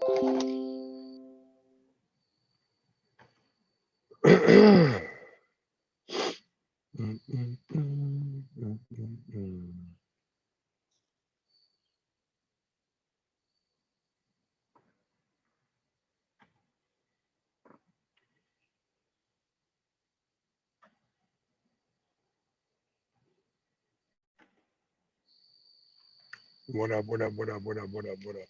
What up, what up, what up, what up, what up, what up?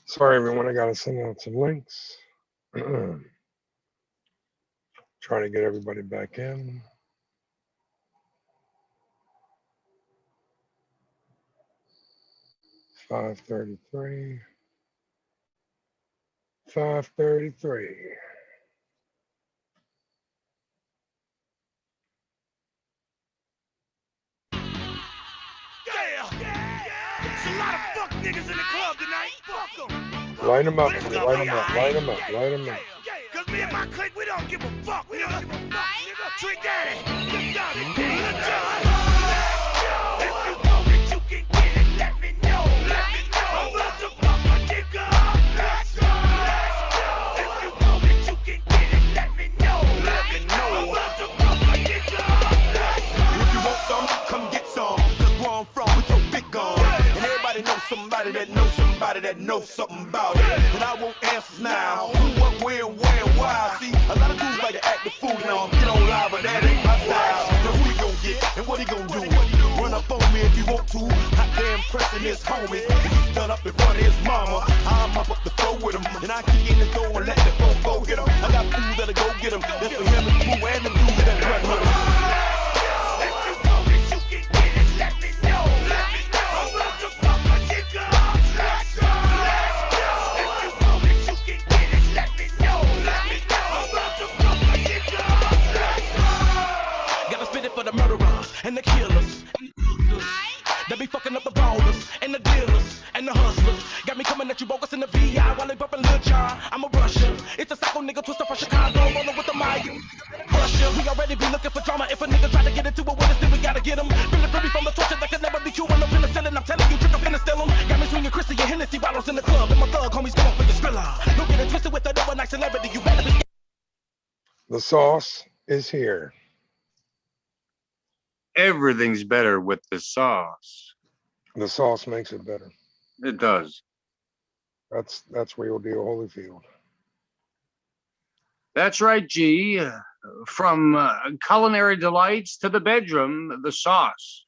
Sorry, everyone. I got to send out some links. Trying to get everybody back in. It's 5:33. 5:33. Niggas in the club tonight. Fuck them. Light them up, light them up, light them up, light them up. Cause me and my clique, we don't give a fuck. We don't give a fuck, nigga. Trick Daddy. Look down it. Look down it. If you know that you can get it, let me know. Let me know. I'm about to fuck a nigga. Let's go. If you know that you can get it, let me know. Let me know. I'm about to fuck a nigga. If you want some, come get some. Cause where I'm from, we throw big guns. And everybody knows somebody that knows somebody that knows something about it. And I won't answer now. Who, what, where, why? See, a lot of dudes like to act the fool now. Get on live, but that ain't my style. So who he gon' get and what he gon' do? Run up on me if you want to. Hot damn pressing his homies. He's done up in front of his mama. I'm up the floor with him. And I kick in the door and let the go get him. I got fools that'll go get him. That's for him and Pooh and the dudes that run with him. And the killers, they be fucking up the ballers, and the dealers, and the hustlers. Got me coming at you bogus in the VI while they bumping Lil Jon. I'm a Russia. It's a psycho nigga twister from Chicago, rolling with the Maya. Russia, we already be looking for drama. If a nigga try to get into it with us, then we gotta get him. Feeling free from the torture that can never be cured. I'm finna sell it, I'm telling you, trick, I'm finna steal him. Got me swinging Chrissy and Hennessy bottles in the club, and my thug homies going for the thriller. Don't get it twisted with that overnight celebrity, you better be. The sauce is here. Everything's better with the sauce. The sauce makes it better. It does. That's real deal Holyfield. That's right, G. From culinary delights to the bedroom, the sauce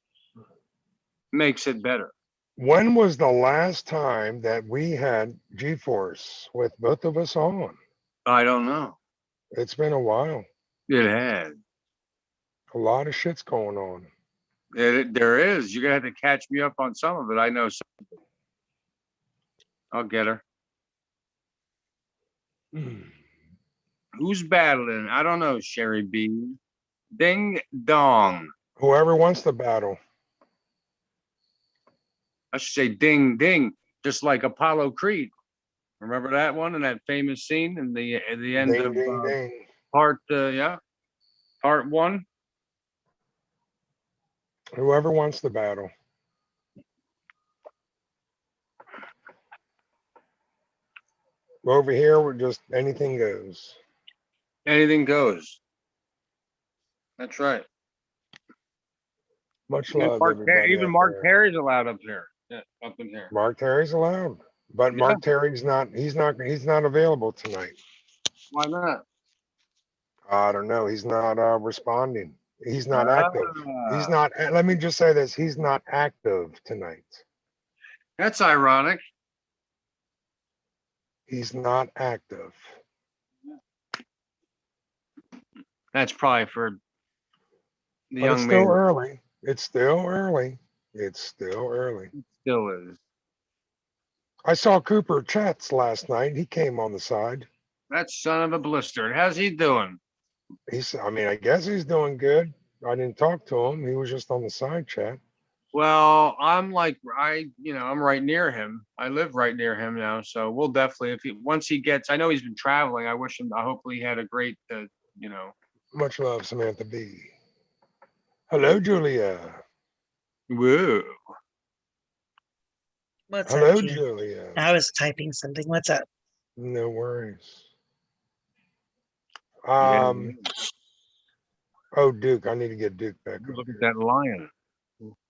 makes it better. When was the last time that we had G-Force with both of us on? I don't know. It's been a while. It had. A lot of shit's going on. There is. You're going to have to catch me up on some of it. I know something. I'll get her. Who's battling? I don't know, Sherry B. Ding dong. Whoever wants to battle. I should say ding ding, just like Apollo Creed. Remember that one and that famous scene in the end Ding, of ding, ding. part 1. Whoever wants to battle. Over here, we're just anything goes. Anything goes. That's right. Much love, everybody. Even Mark Perry's allowed up here. Yeah, up in here. Mark Terry's allowed, but Mark Terry's not. He's not available tonight. Why not? I don't know. He's not responding. He's not active. He's not. Let me just say this. He's not active tonight. That's ironic. He's not active. That's probably for the But it's young still man. early. It's still early. It's still early. Still is. I saw Cooper Chats last night. He came on the side. That son of a blister. How's he doing? I mean, I guess he's doing good. I didn't talk to him. He was just on the side chat. Well, I'm like, I'm right near him. I live right near him now. So we'll definitely, once he gets, I know he's been traveling. I hopefully he had a great, Much love, Samantha B. Hello, Julia. woo. What's Hello, up, G? Julia. I was typing something. What's up? No worries. Yeah. Oh, Duke. I need to get Duke back. Look up at here. that lion.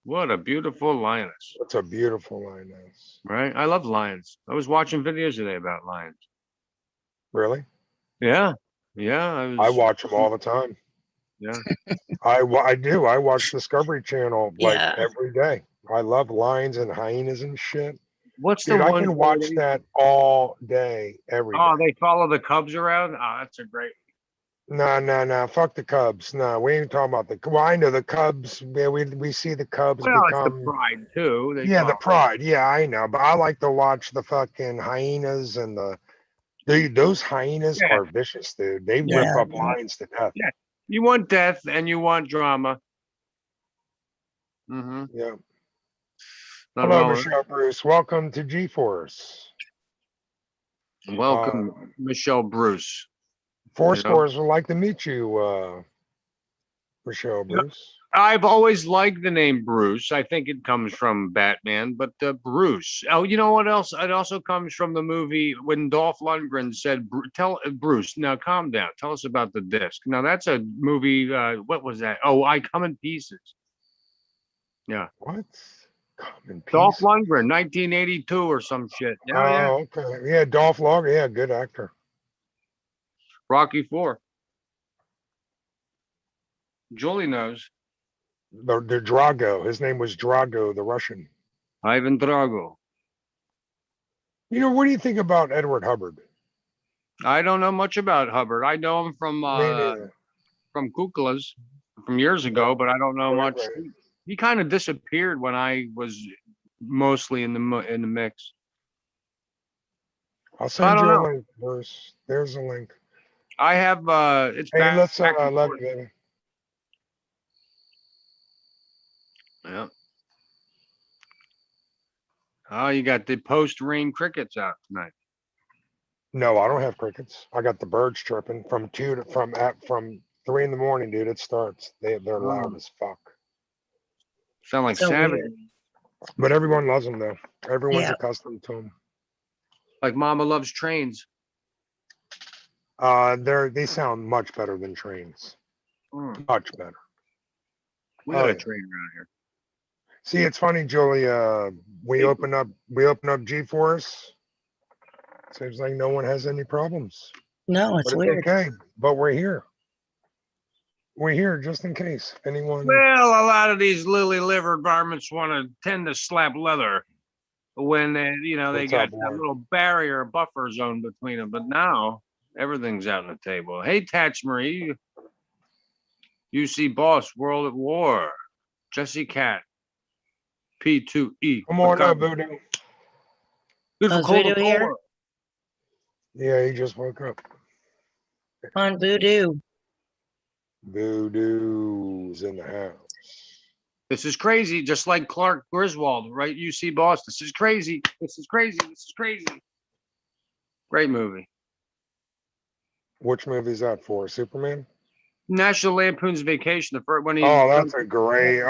What a beautiful lioness. That's a beautiful lioness. Right? I love lions. I was watching videos today about lions. Really? Yeah. Yeah. I watch them all the time. Yeah. I do. I watch Discovery Channel like Yeah. every day. I love lions and hyenas and shit. What's Dude, the I one? can watch that all day, every day. Oh, they follow the cubs around? Oh, that's a great. No. Fuck the Cubs. No, we ain't talking about the. Well, I know the Cubs. Yeah, we see the Cubs Well, it's become. the pride too. They Yeah, the follow. pride. Yeah, I know. But I like to watch the fucking hyenas and those hyenas Yeah. are vicious, dude. They Yeah. rip up lions to death. Yeah. You want death and you want drama. Mm-hmm. Yeah. Not Hello, wrong with Michelle Bruce. Welcome to G-Force. it. Welcome, Michelle Bruce. Four You know? Scores would like to meet you, Michelle Bruce. I've always liked the name Bruce. I think it comes from Batman, but Bruce. Oh, you know what else? It also comes from the movie when Dolph Lundgren said, "Tell Bruce, now calm down. Tell us about the disc." Now that's a movie. What was that? Oh, I Come in Pieces. Yeah. What? Common Dolph Peace? Lundgren, 1982 or some shit. Yeah, yeah. Oh, okay. Yeah, Dolph Lundgren. Yeah, good actor. Rocky IV. Julie knows. The Drago. His name was Drago, the Russian. Ivan Drago. You know, what do you think about Edward Hubbard? I don't know much about Hubbard. I know him from Me neither. Kukla's from years ago, but I don't know Right, much. right. He kind of disappeared when I was mostly in the mix. I'll I send don't you a know. link, Bruce. There's a link. I have it's Hey, back. let's back and love forth. you, baby. Yeah. Oh, you got the post-rain crickets out tonight. No, I don't have crickets. I got the birds chirping from 3 in the morning, dude. It starts. They're loud as fuck. Sound like So savage. weird. But everyone loves them though. Everyone's Yeah. accustomed to them. Like Mama loves trains. They sound much better than trains. Mm. Much better. We Oh, got a yeah. train around here. See, it's funny, Julia. We open up G-Force. Seems like no one has any problems. No, it's But it's weird. okay. But we're here. We're here just in case anyone. Well, a lot of these lily liver garments want to tend to slap leather when they What's got up, that Warren? little barrier buffer zone between them. But now everything's out on the table. Hey, Tatch Marie, UC Boss, World at War, Jesse Cat, P2E. Come on up, Voodoo. Beautiful Oh, is Voodoo Coca-Cola. here? Yeah, he just woke up. On Voodoo. Voodoo's in the house. This is crazy, just like Clark Griswold, right? UC Boss. This is crazy. This is crazy. This is crazy. Great movie. Which movie is that for? Superman? National Lampoon's Vacation. The first one. Oh, that's a great.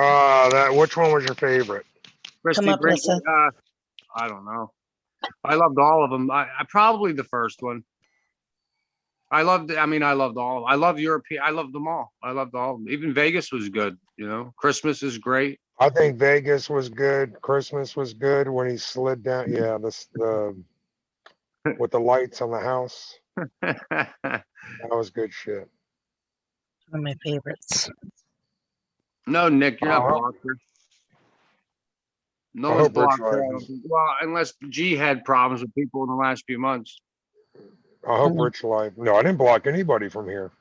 Which one was your favorite? Christy Come up, Brinkley, Lissa. I don't know. I loved all of them. I probably the first one. I loved all of them. I love European. I loved them all. I loved all of them. Even Vegas was good. Christmas is great. I think Vegas was good. Christmas was good when he slid down. Yeah, with the lights on the house. That was good shit. One of my favorites. No, Nick, you're not Uh-huh. blocked her. No I one's hope Rich blocked her. Life is- Well, unless G had problems with people in the last few months. I hope Mhm. Rich Life. No, I didn't block anybody from here.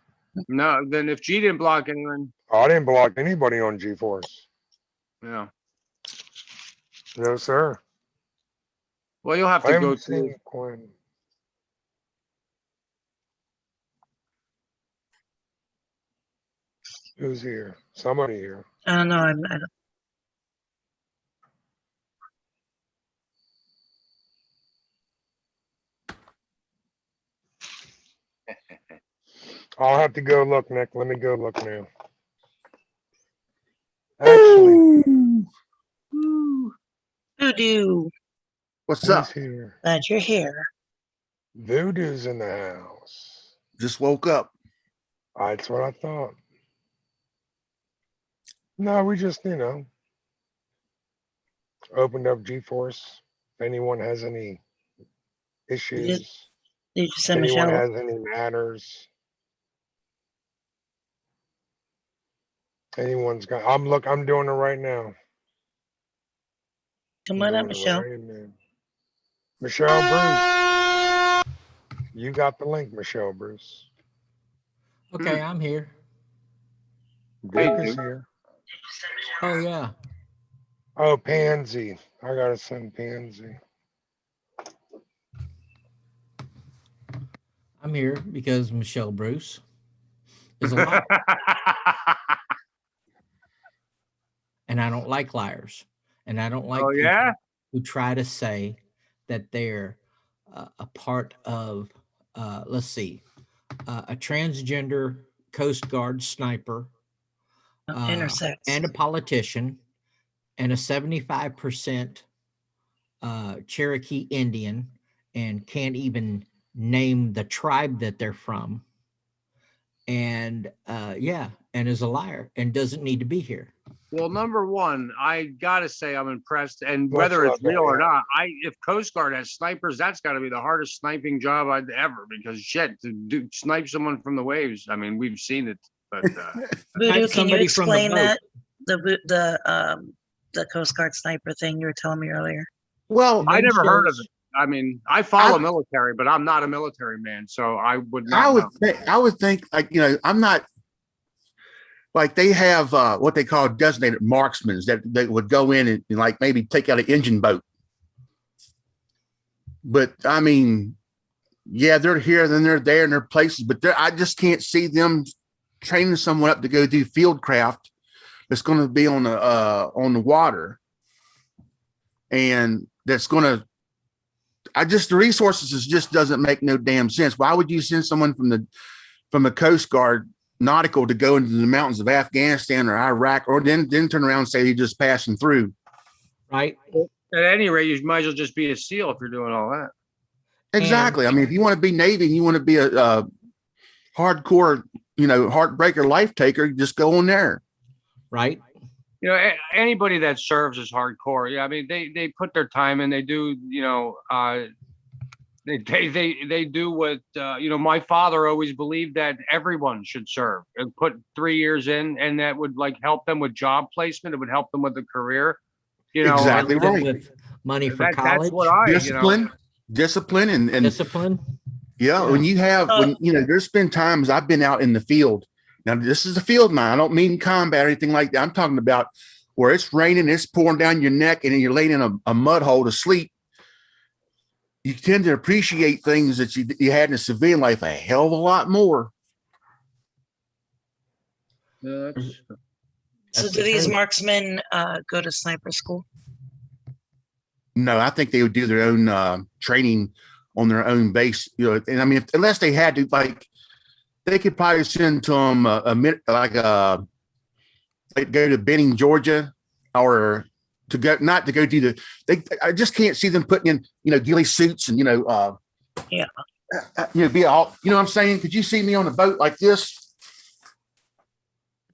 No, then if G didn't block anyone, I didn't block anybody on G-Force. yeah. No, sir. Well, you'll have I to go haven't through. seen Quinn. Who's here? Somebody here. I don't know. I don't, I'll have to go look, Nick. Let me go look now. Actually, Voodoo. What's up? who's here? Glad you're here. Voodoo's in the house. Just woke up. That's what I thought. No, we just, opened up G-Force. If anyone has any issues, Did you if send anyone Michelle? has any matters, anyone's got, I'm doing it right now. Come I'm on up, doing it Michelle. right now. Michelle Bruce. You got the link, Michelle Bruce. Okay, I'm here. Duke is Duke. here. Oh yeah. Oh, Pansy. I gotta send Pansy. I'm here because Michelle Bruce is a liar. And I don't like liars. And I don't like Oh, people yeah? who try to say that they're a part of, let's see, a transgender Coast Guard sniper, Intersex. and a politician, and a 75% Cherokee Indian, and can't even name the tribe that they're from. And yeah, and is a liar and doesn't need to be here. Well, number one, I gotta say I'm impressed, and Much whether it's love, man, real or yeah. not, if Coast Guard has snipers, that's got to be the hardest sniping job I'd ever. Because shit, to snipe someone from the waves. I mean, we've seen it, but Voodoo, Snipe can you somebody from the explain boat. that? The Coast Guard sniper thing you were telling me earlier. Well, I Them never heard of shows- it. I mean, I follow I- military, but I'm not a military man, so I would I not would know. think, like, I'm not like they have what they call designated marksmen that they would go in and like maybe take out an engine boat. But I mean, yeah, they're here, then they're there in their places, but I just can't see them training someone up to go do field craft that's going to be on the water, and that's going to. The resources just doesn't make no damn sense. Why would you send someone from the Coast Guard nautical to go into the mountains of Afghanistan or Iraq, or then turn around and say you're just passing through? Right? At any rate, you might as well just be a SEAL if you're doing all that. Exactly. I mean, if you want to be Navy and you want to be a hardcore, heartbreaker, life taker, just go on there. Right? Anybody that serves is hardcore. Yeah, I mean, they put their time in. They do, they do what my father always believed, that everyone should serve and put 3 years in, and that would like help them with job placement. It would help them with a career. Exactly Help them right. with money for That's college, what Discipline and discipline. yeah, when you have there's been times I've been out in the field. Now this is a field mine. I don't mean combat or anything like that. I'm talking about where it's raining, it's pouring down your neck, and you're laying in a mud hole to sleep. You tend to appreciate things that you had in a civilian life a hell of a lot more. Yeah, So That's do the these truth. marksmen go to sniper school? No, I think they would do their own training on their own base. And I mean, unless they had to, like, they could probably send to them like go to Benning, Georgia, or to go not to go do the. I just can't see them putting in ghillie suits and Yeah. Be all what I'm saying. Could you see me on a boat like this?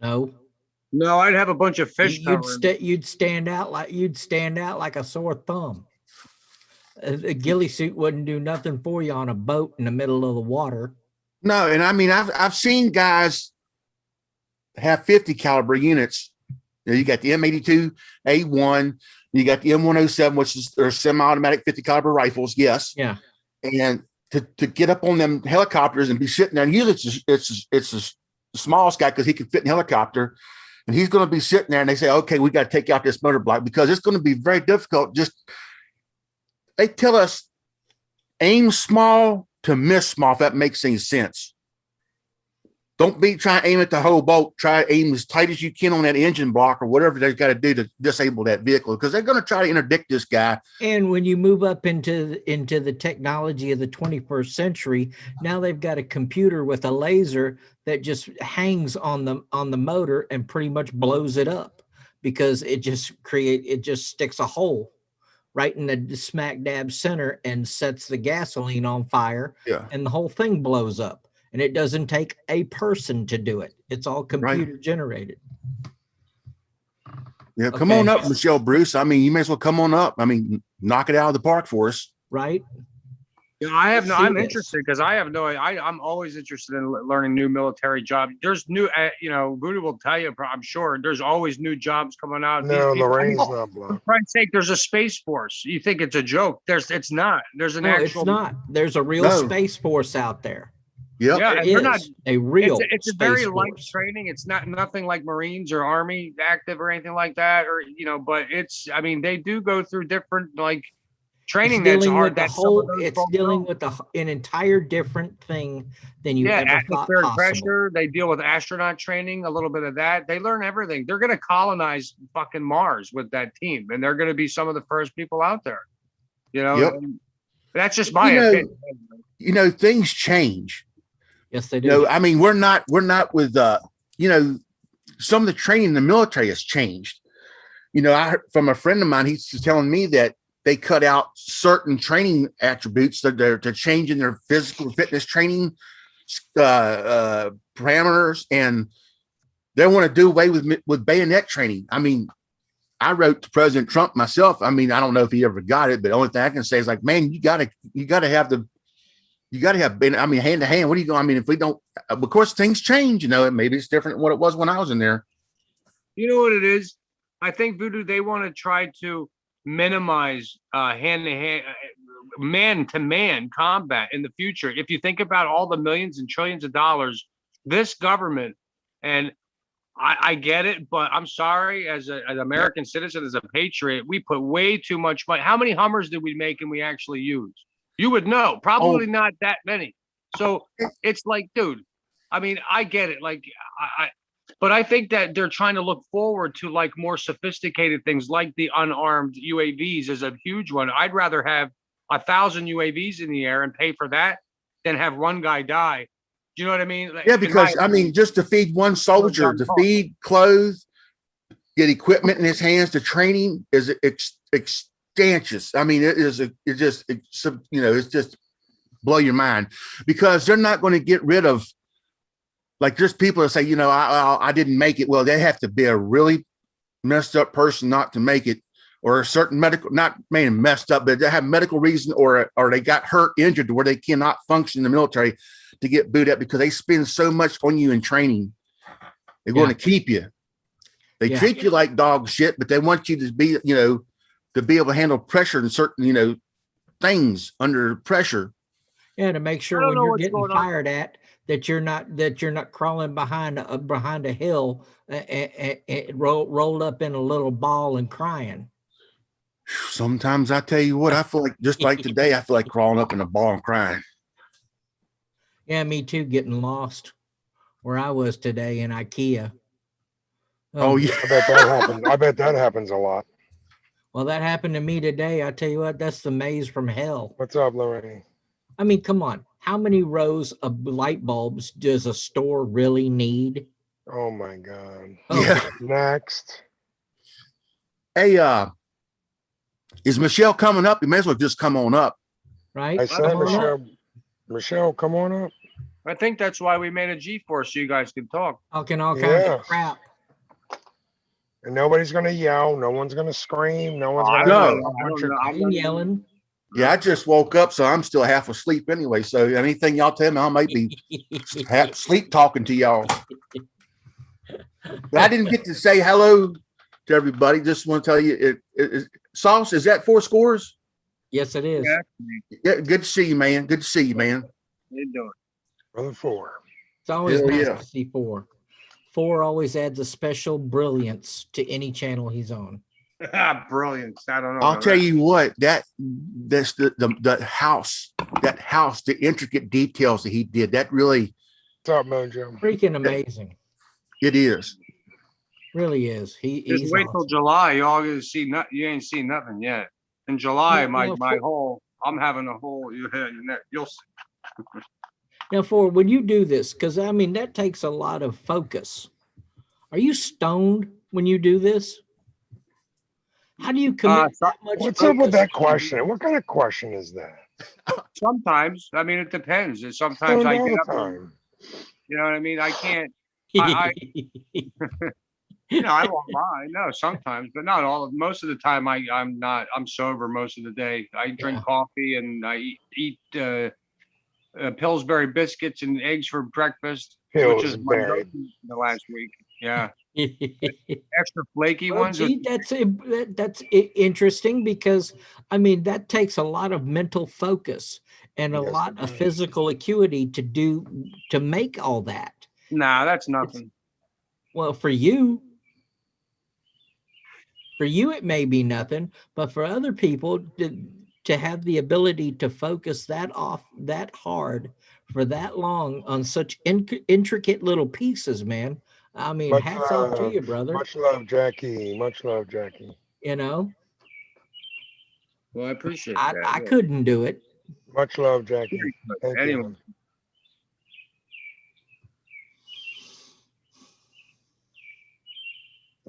No. No, I'd have a bunch of fish. You'd stand out like a sore thumb. A ghillie suit wouldn't do nothing for you on a boat in the middle of the water. No, and I mean I've seen guys have 50 caliber units. You got the M82 A1, you got the M107, which is their semi-automatic 50 caliber rifles. Yes. Yeah. And to get up on them helicopters and be sitting there, and usually it's smallest guy because he can fit in the helicopter. And he's going to be sitting there and they say, okay, we got to take out this motor block because it's going to be very difficult. They tell us aim small to miss small, if that makes any sense. Don't be trying to aim at the whole boat. Try to aim as tight as you can on that engine block or whatever they've got to do to disable that vehicle because they're going to try to interdict this guy. And when you move up into the technology of the 21st century, now they've got a computer with a laser that just hangs on the motor and pretty much blows it up because it just sticks a hole right in the smack dab center and sets the gasoline on fire. Yeah. And the whole thing blows up. And it doesn't take a person to do it. It's all computer generated. Yeah, come on up, Michelle Bruce. I mean, you may as well come on up. I mean, knock it out of the park for us. Right. Yeah, I'm interested because I have no, I'm always interested in learning new military jobs. There's new, Voodoo will tell you, I'm sure there's always new jobs coming out. No, Lorraine's not blocked. For Christ's sake, there's a Space Force. You think it's a joke. It's not. There's an actual. It's not. There's a real Space Force out there. Yep. Yeah, it is not a real. It's a very light training. It's nothing like Marines or Army active or anything like that, or but it's. I mean, they do go through different training that's hard. It's dealing with an entire different thing than you ever thought possible. Pressure. They deal with astronaut training, a little bit of that. They learn everything. They're going to colonize fucking Mars with that team, and they're going to be some of the first people out there. Yep. That's just my opinion. Things change. Yes, they do. I mean, we're not with some of the training in the military has changed. I heard from a friend of mine, he's telling me that they cut out certain training attributes that they're changing their physical fitness training parameters, and they want to do away with bayonet training. I mean, I wrote to President Trump myself. I mean, I don't know if he ever got it, but the only thing I can say is like, man, you got to have hand to hand. What are you going? I mean, if we don't, of course, things change. Maybe it's different than what it was when I was in there. You know what it is? I think Voodoo, they want to try to minimize hand-to-hand, man-to-man combat in the future. If you think about all the millions and trillions of dollars, this government, and I get it, but I'm sorry, as an American citizen, as a patriot, we put way too much money. How many Hummers did we make and we actually use? You would know, probably not that many. So it's like, dude, I mean, I get it. But I think that they're trying to look forward to more sophisticated things like the unarmed UAVs is a huge one. I'd rather have 1,000 UAVs in the air and pay for that than have one guy die. Do you know what I mean? Yeah, because just to feed one soldier, to feed, clothe, get equipment in his hands, the training is extensive. I mean, it's just blow your mind because they're not going to get rid of. There's people that say, I didn't make it. Well, they have to be a really messed up person not to make it, or a certain medical, not maybe messed up, but they have medical reason, or they got hurt, injured to where they cannot function in the military to get booed up because they spend so much on you in training. They're going to keep you. They treat you like dog shit, but they want you to be, to be able to handle pressure and certain, things under pressure. Yeah, to make sure when you're getting fired at, that you're not crawling behind a hill, rolled up in a little ball and crying. Sometimes I tell you what, I feel like just like today, I feel like crawling up in a ball and crying. Yeah, me too. Getting lost where I was today in IKEA. Oh yeah, I bet that happens a lot. Well, that happened to me today. I tell you what, that's the maze from hell. What's up, Lorraine? I mean, come on. How many rows of light bulbs does a store really need? Oh my God. Oh. Yeah. Next. Hey, is Michelle coming up? You may as well just come on up. Right? I said Michelle, come on up. I think that's why we made a G-Force so you guys can talk. Talking all kinds of crap. And nobody's going to yell. No one's going to scream. No one's going to. I'm yelling. Yeah, I just woke up, so I'm still half asleep anyway. So anything y'all tell me, I might be sleep talking to y'all. But I didn't get to say hello to everybody. Just want to tell you, Sauce, is that 4 scores? Yes, it is. Yeah, good to see you, man. Good to see you, man. How you doing? Brother 4. It's always Hell nice yeah. to see 4. 4 always adds a special brilliance to any channel he's on. Brilliant. I don't know. I'll about tell that. you what, that's the house, the intricate details that he did. That really, What's up, Mojo? Freaking amazing. it is. Really is. Just He's wait till awesome. July. You all gonna see you ain't seen nothing yet. In July, No, I'm having a whole. You'll see. Now, for when you do this, because I mean that takes a lot of focus. Are you stoned when you do this? How do you commit that much? What's focus? up with that question? What kind of question is that? Sometimes, I mean, it depends. Sometimes Stoned I all get the up. time. You know what I mean? I can't. I I won't lie. No, sometimes, but not all. Most of the time, I'm not. I'm sober most of the day. I drink Yeah. coffee and I eat Pillsbury biscuits and eggs for breakfast, which is my Pillsbury. go-to the last week. Yeah, extra flaky Well, ones. gee, that's interesting because I mean that takes a lot of mental focus and a Yes, lot it of does. physical acuity to make all that. Nah, that's nothing. Well, for you it may be nothing, but for other people to have the ability to focus that hard for that long on such intricate little pieces, man. I mean, Much hats off to love. you, brother. Much love, Jackie. Much love, Jackie. You know, Well, I appreciate I that. Yeah. couldn't do it. Much love, Jackie. Thank Anyway, you.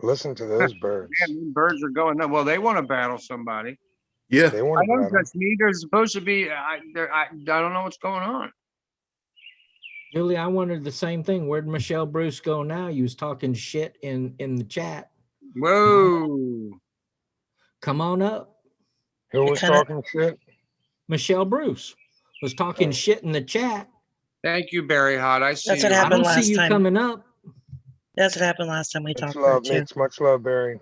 Listen to those birds. man, these birds are going up. Well, they want to battle somebody. Yeah. They I want to don't battle. just need. There's supposed to be. I don't know what's going on. Julie, I wondered the same thing. Where'd Michelle Bruce go now? You was talking shit in the chat. Whoa. Come on up. Who was kinda- talking shit? Michelle Bruce was talking Oh. shit in the chat. Thank you, Barry Hot. I see That's what you. I happened don't see last you time. coming up. That's what happened last time we Much talked love, about too. Mitch. Much love, Barry.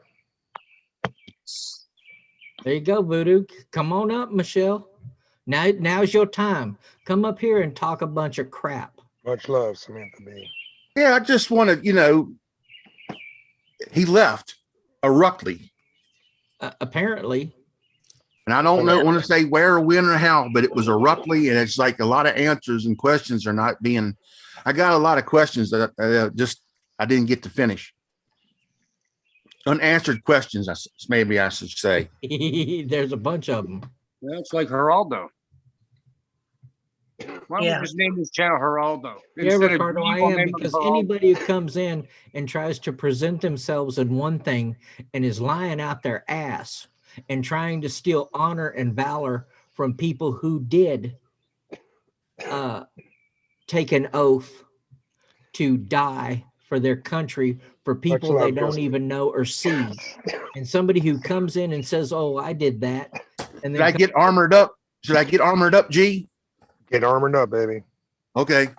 There you go, Voodoo. Come on up, Michelle. Now's your time. Come up here and talk a bunch of crap. Much love, Samantha B. Yeah, I just want to, he left abruptly. Apparently, And I don't want to say where, when, or how, but it was abruptly. And it's like a lot of answers and questions are not being, I got a lot of questions that I didn't get to finish. Unanswered questions, maybe I should say. there's a bunch of them. Yeah, it's like Geraldo. Why don't Yeah. we just name this channel Geraldo? Yeah, Instead of Ricardo, I evil, am, name it because Geraldo. anybody who comes in and tries to present themselves in one thing and is lying out their ass and trying to steal honor and valor from people who did take an oath to die for their country, for people love, they don't Justin. even know or see. And somebody who comes in and says, "Oh, I did that," and Should then I get armored up? Should I get armored up, G? Get armored up, baby. Okay.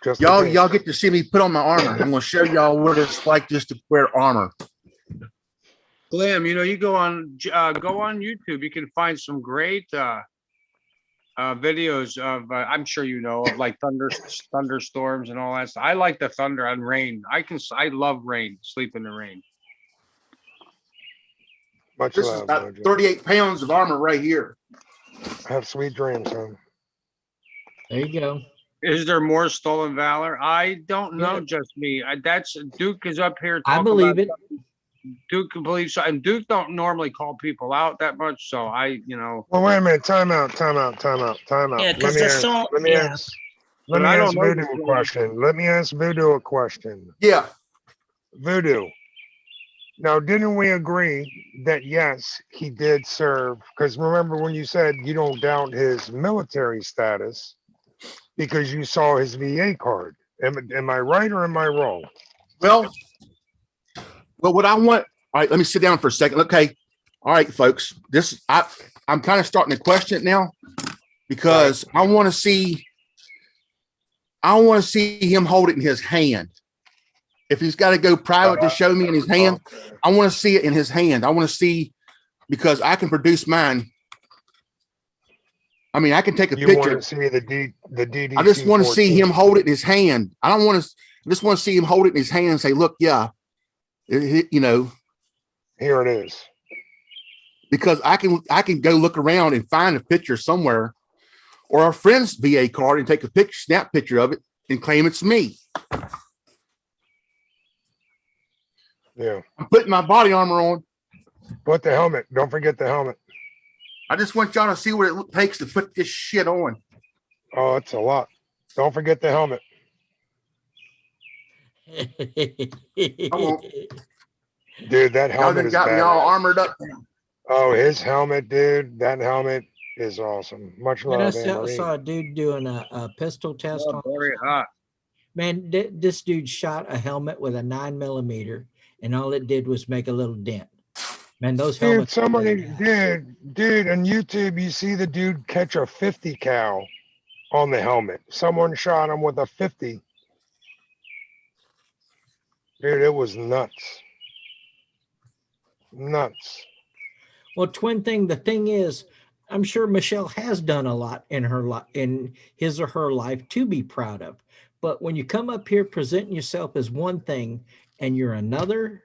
Just in Y'all case. get to see me put on my armor. I'm going to show y'all what it's like just to wear armor. Glam, you go on YouTube. You can find some great videos of I'm sure of like thunderstorms and all that stuff. I like the thunder and rain. I love rain. Sleep in the rain. Much This is love, about Mojo. 38 pounds of armor right here. Have sweet dreams, son. there you go. Is there more stolen valor? I don't know. Yeah. Just me. That's Duke is up here. I talking believe about it. Duke believes so, and Duke don't normally call people out that much. So Well, wait a minute. Time out. Yeah, 'cause Let me the ask. song- Let me yeah. ask. But Let me I don't ask know Voodoo this a one. question. Let me ask Voodoo a question. Yeah. Voodoo. Now, didn't we agree that yes, he did serve? Because remember when you said you don't doubt his military status because you saw his VA card. Am I right or am I wrong? Well, what I want, all right, let me sit down for a second. Okay. All right, folks, I'm kind of starting to question it now because I want to see him hold it in his hand. If he's got to go private to show me in his hand, Okay. I want to see it in his hand. I want to see, because I can produce mine. I mean, I can take a You want picture. to see the DDC? I just want to see him hold it in his hand. I don't want to. I just want to see him hold it in his hand and say, "Look, yeah, you know." Here it is. Because I can go look around and find a picture somewhere, or a friend's VA card and take a picture, snap picture of it, and claim it's me. Yeah. I'm putting my body armor on. Put the helmet. Don't forget the helmet. I just want y'all to see what it takes to put this shit on. Oh, it's a lot. Don't forget the helmet. I won't. Dude, that Y'all helmet done is got me all badass. armored up. Oh, his helmet, dude. That helmet is awesome. Much And I love, saw, Anne-Marie. saw a dude doing a pistol test on. Very hot. Man, this dude shot a helmet with a 9mm, and all it did was make a little dent. Man, those Dude, helmets. are somebody, badass. dude, on YouTube, you see the dude catch a 50 cal on the helmet. Someone shot him with a 50. Dude, it was nuts. Nuts. Well, twin thing. The thing is, I'm sure Michelle has done a lot in her life, in his or her life, to be proud of. But when you come up here presenting yourself as one thing and you're another,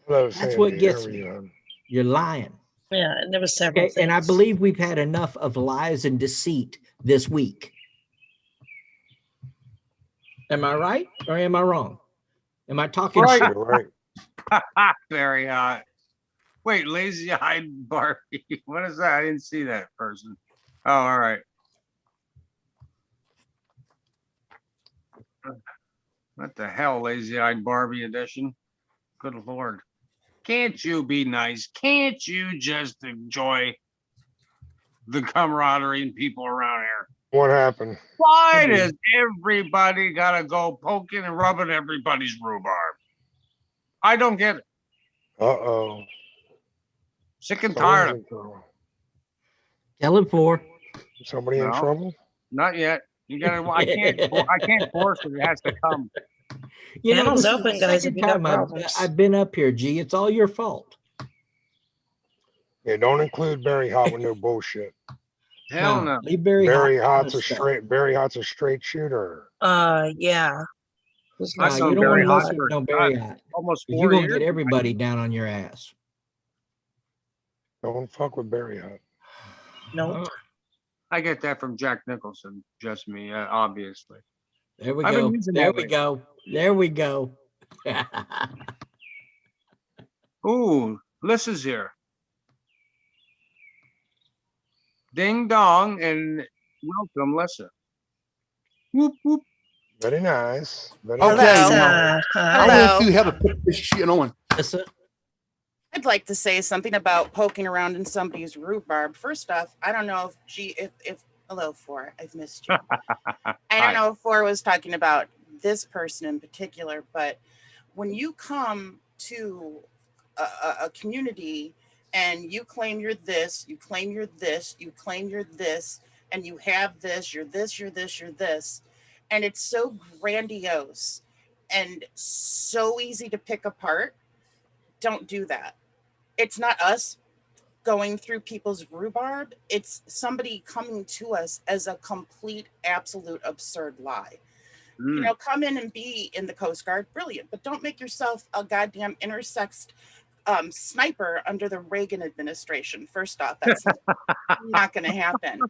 Hello, that's Sandy. what gets How are me. you, hon? You're lying. Yeah, and there was several Okay, and I things. believe we've had enough of lies and deceit this week. Am I right or am I wrong? Am I talking Right. shit? You're right. Very hot. Wait, lazy-eyed Barbie. What is that? I didn't see that person. Oh, all right. What the hell, lazy-eyed Barbie edition? Good Lord. Can't you be nice? Can't you just enjoy the camaraderie and people around here? What happened? Why does everybody gotta go poking and rubbing everybody's rhubarb? I don't get it. Uh-oh. Sick and tired Someone's of in trouble. Tell him for. Somebody in No. trouble? Not yet. You gotta. I can't force it. It has to come. You know, Channel's this is open, the guys, second if you got time problems. I've been up here, G. It's all your fault. Yeah, don't include Barry Hot with no bullshit. Hell no. Leave Barry Barry Hot out Hot's of a stuff. straight shooter. Yeah. Who's I've No, known you don't want Barry to Hot mess with for no Barry Hot. almost 'Cause 4 you're gonna years. get everybody down on your ass. Don't fuck with Barry Hot. Nope. I get that from Jack Nicholson. Just me, obviously. There we I've been go. using There that we lately. go. There we go. Ooh, Lissa's here. Ding dong and welcome, Lissa. Whoop whoop. Very nice. Very Okay, nice. now I Hello. went through how to put this shit on. Lissa, I'd like to say something about poking around in somebody's rhubarb. First off, I don't know if hello, Four, I've missed you. I Hi. don't know if Four was talking about this person in particular, but when you come to a community and you claim you're this, you claim you're this, you claim you're this, and you have this, you're this, you're this, you're this, and it's so grandiose and so easy to pick apart, don't do that. It's not us going through people's rhubarb. It's somebody coming to us as a complete, absolute, absurd lie. You know, come in and be in the Coast Guard, brilliant, but don't make yourself a goddamn intersexed sniper under the Reagan administration. First off, that's not going to happen.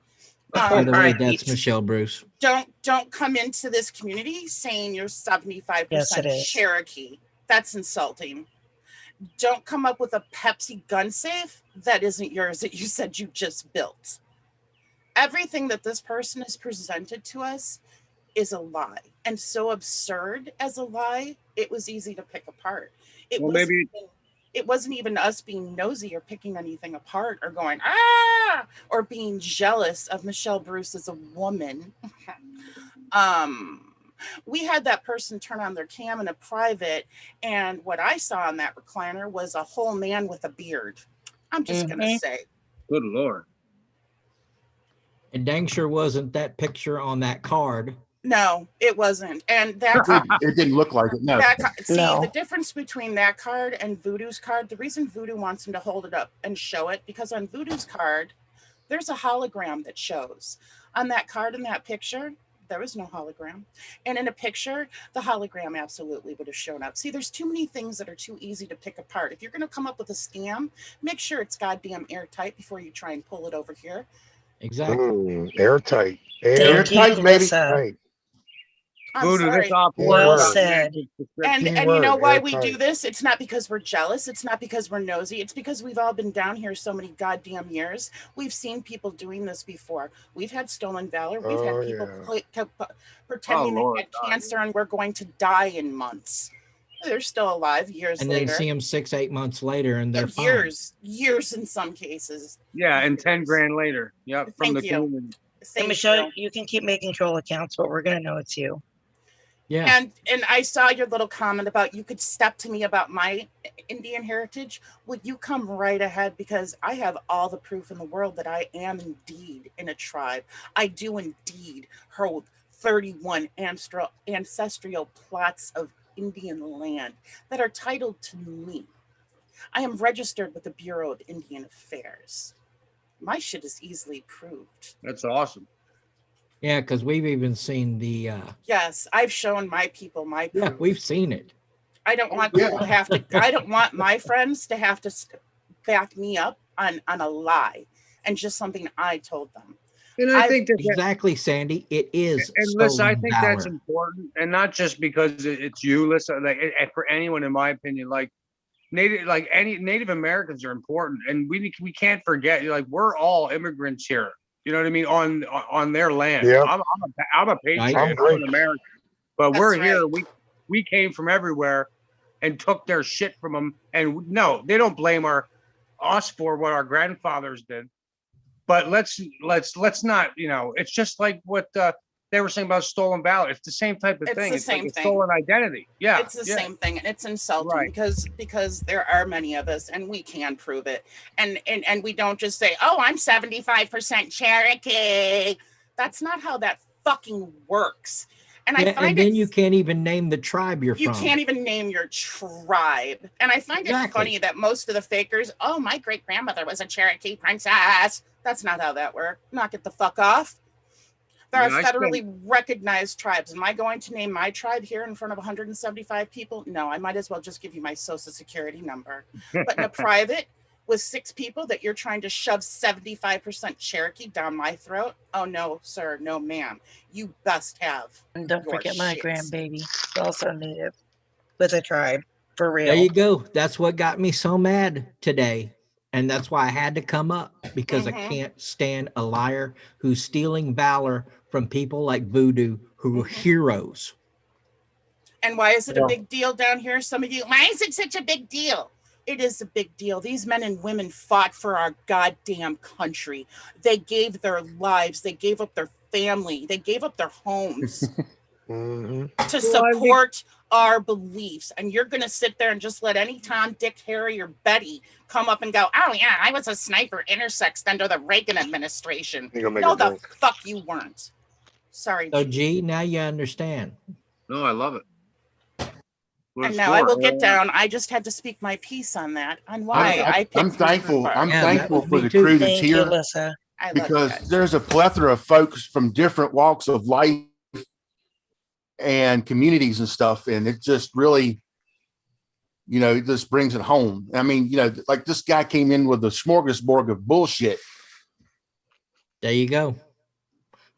by the way, right. that's Michelle Bruce. Don't come into this community saying you're 75% Yes, it is. Cherokee. That's insulting. Don't come up with a Pepsi gun safe that isn't yours that you said you just built. Everything that this person has presented to us is a lie, and so absurd as a lie, it was easy to pick apart. Well, maybe It wasn't even us being nosy or picking anything apart or going, or being jealous of Michelle Bruce as a woman. We had that person turn on their cam in a private, and what I saw on that recliner was a whole man with a beard. I'm just going to say. good Lord. And dang sure wasn't that picture on that card. No, it wasn't. And that It didn't look like it. No. see No. the difference between that card and Voodoo's card. The reason Voodoo wants him to hold it up and show it, because on Voodoo's card, There's a hologram that shows. On that card in that picture, there was no hologram. And in a picture, the hologram absolutely would have shown up. See, there's too many things that are too easy to pick apart. If you're going to come up with a scam, make sure it's goddamn airtight before you try and pull it over here. Exactly. Airtight. Thank you, Airtight, baby. Melissa. Airtight. I'm Voodoo, sorry. that's off Well word. said. And Key you know word, why we do airtight. this? It's not because we're jealous. It's not because we're nosy. It's because we've all been down here so many goddamn years. We've seen people doing this before. We've had stolen valor. We've Oh, had people yeah. pretending Lord, they had God, cancer and we're going to die in months. They're still alive years And then later. see them 6-8 months later, and they're fine. Years in some cases. Yeah, and 10 Years. grand later. Yep, from Thank the you. community. And Thank Michelle, you. you can keep making troll accounts, but we're gonna know it's you. Yeah. And I saw your little comment about you could step to me about my Indian heritage. Would you come right ahead? Because I have all the proof in the world that I am indeed in a tribe. I do indeed hold 31 ancestral plots of Indian land that are titled to me. I am registered with the Bureau of Indian Affairs. My shit is easily proved. That's awesome. Yeah, because we've even seen the Yes, I've shown my people my proof. yeah, we've seen it. I don't want Yeah. people to have to, I don't want my friends to have to back me up on a lie and just something I told them. And I I've- think that, Exactly, Sandy. It is. and listen, I stolen think that's valor. important, and not just because it's you, listen, like for anyone, in my opinion, like any Native Americans are important, and we can't forget, like, we're all immigrants here. You know what I mean? On their land. Yep. I'm a patriot. I'm I'm great. an American, but That's we're here. right. We came from everywhere and took their shit from them. And no, they don't blame us for what our grandfathers did. But let's not. You know, it's just like what they were saying about stolen valor. It's the same type of It's thing. the It's like same a thing. stolen identity. Yeah, It's the yeah. same thing, and it's insulting Right. because there are many of us, and we can prove it. And we don't just say, "Oh, I'm 75% Cherokee." That's not how that fucking works. And I Yeah, find and then it, you can't even name the tribe you're you from. can't even name your tribe. And I find it Exactly. funny that most of the fakers, "Oh, my great grandmother was a Cherokee princess." That's not how that worked. Knock it the fuck off. There Yeah, are I federally recognized tribes. Am I going to name my tribe here in front of 175 people? No, I might as well just give you my social security number. But in a private with 6 people that you're trying to shove 75% Cherokee down my throat? Oh, no, sir. No, ma'am. You best have. And don't Your forget my shit. grandbaby, also native with a tribe, for real. There you go. That's what got me so mad today. And that's why I had to come up, because I Mhm. can't stand a liar who's stealing valor from people like Voodoo, who are heroes. And why is it a Yeah. big deal down here? Some of you, why is it such a big deal? It is a big deal. These men and women fought for our goddamn country. They gave their lives. They gave up their family. They gave up their homes hmm to Well, I think- support our beliefs. And you're going to sit there and just let any Tom, Dick, Harry, or Betty come up and go, "Oh, yeah, I was a sniper intersexed under the Reagan administration." You gonna make No, a the drink. fuck you weren't. Sorry. So, G. G, now you understand. No, I love it. What And it's now I for. will get down. I just had to speak my piece on that, on why I picked I'm Mr. thankful. Barr. I'm Yeah, that thankful was for me the too. crew that's Thank you, here, Alyssa. I love because you guys. there's a plethora of folks from different walks of life and communities and stuff, and it just really, it just brings it home. I mean, like this guy came in with a smorgasbord of bullshit. There you go.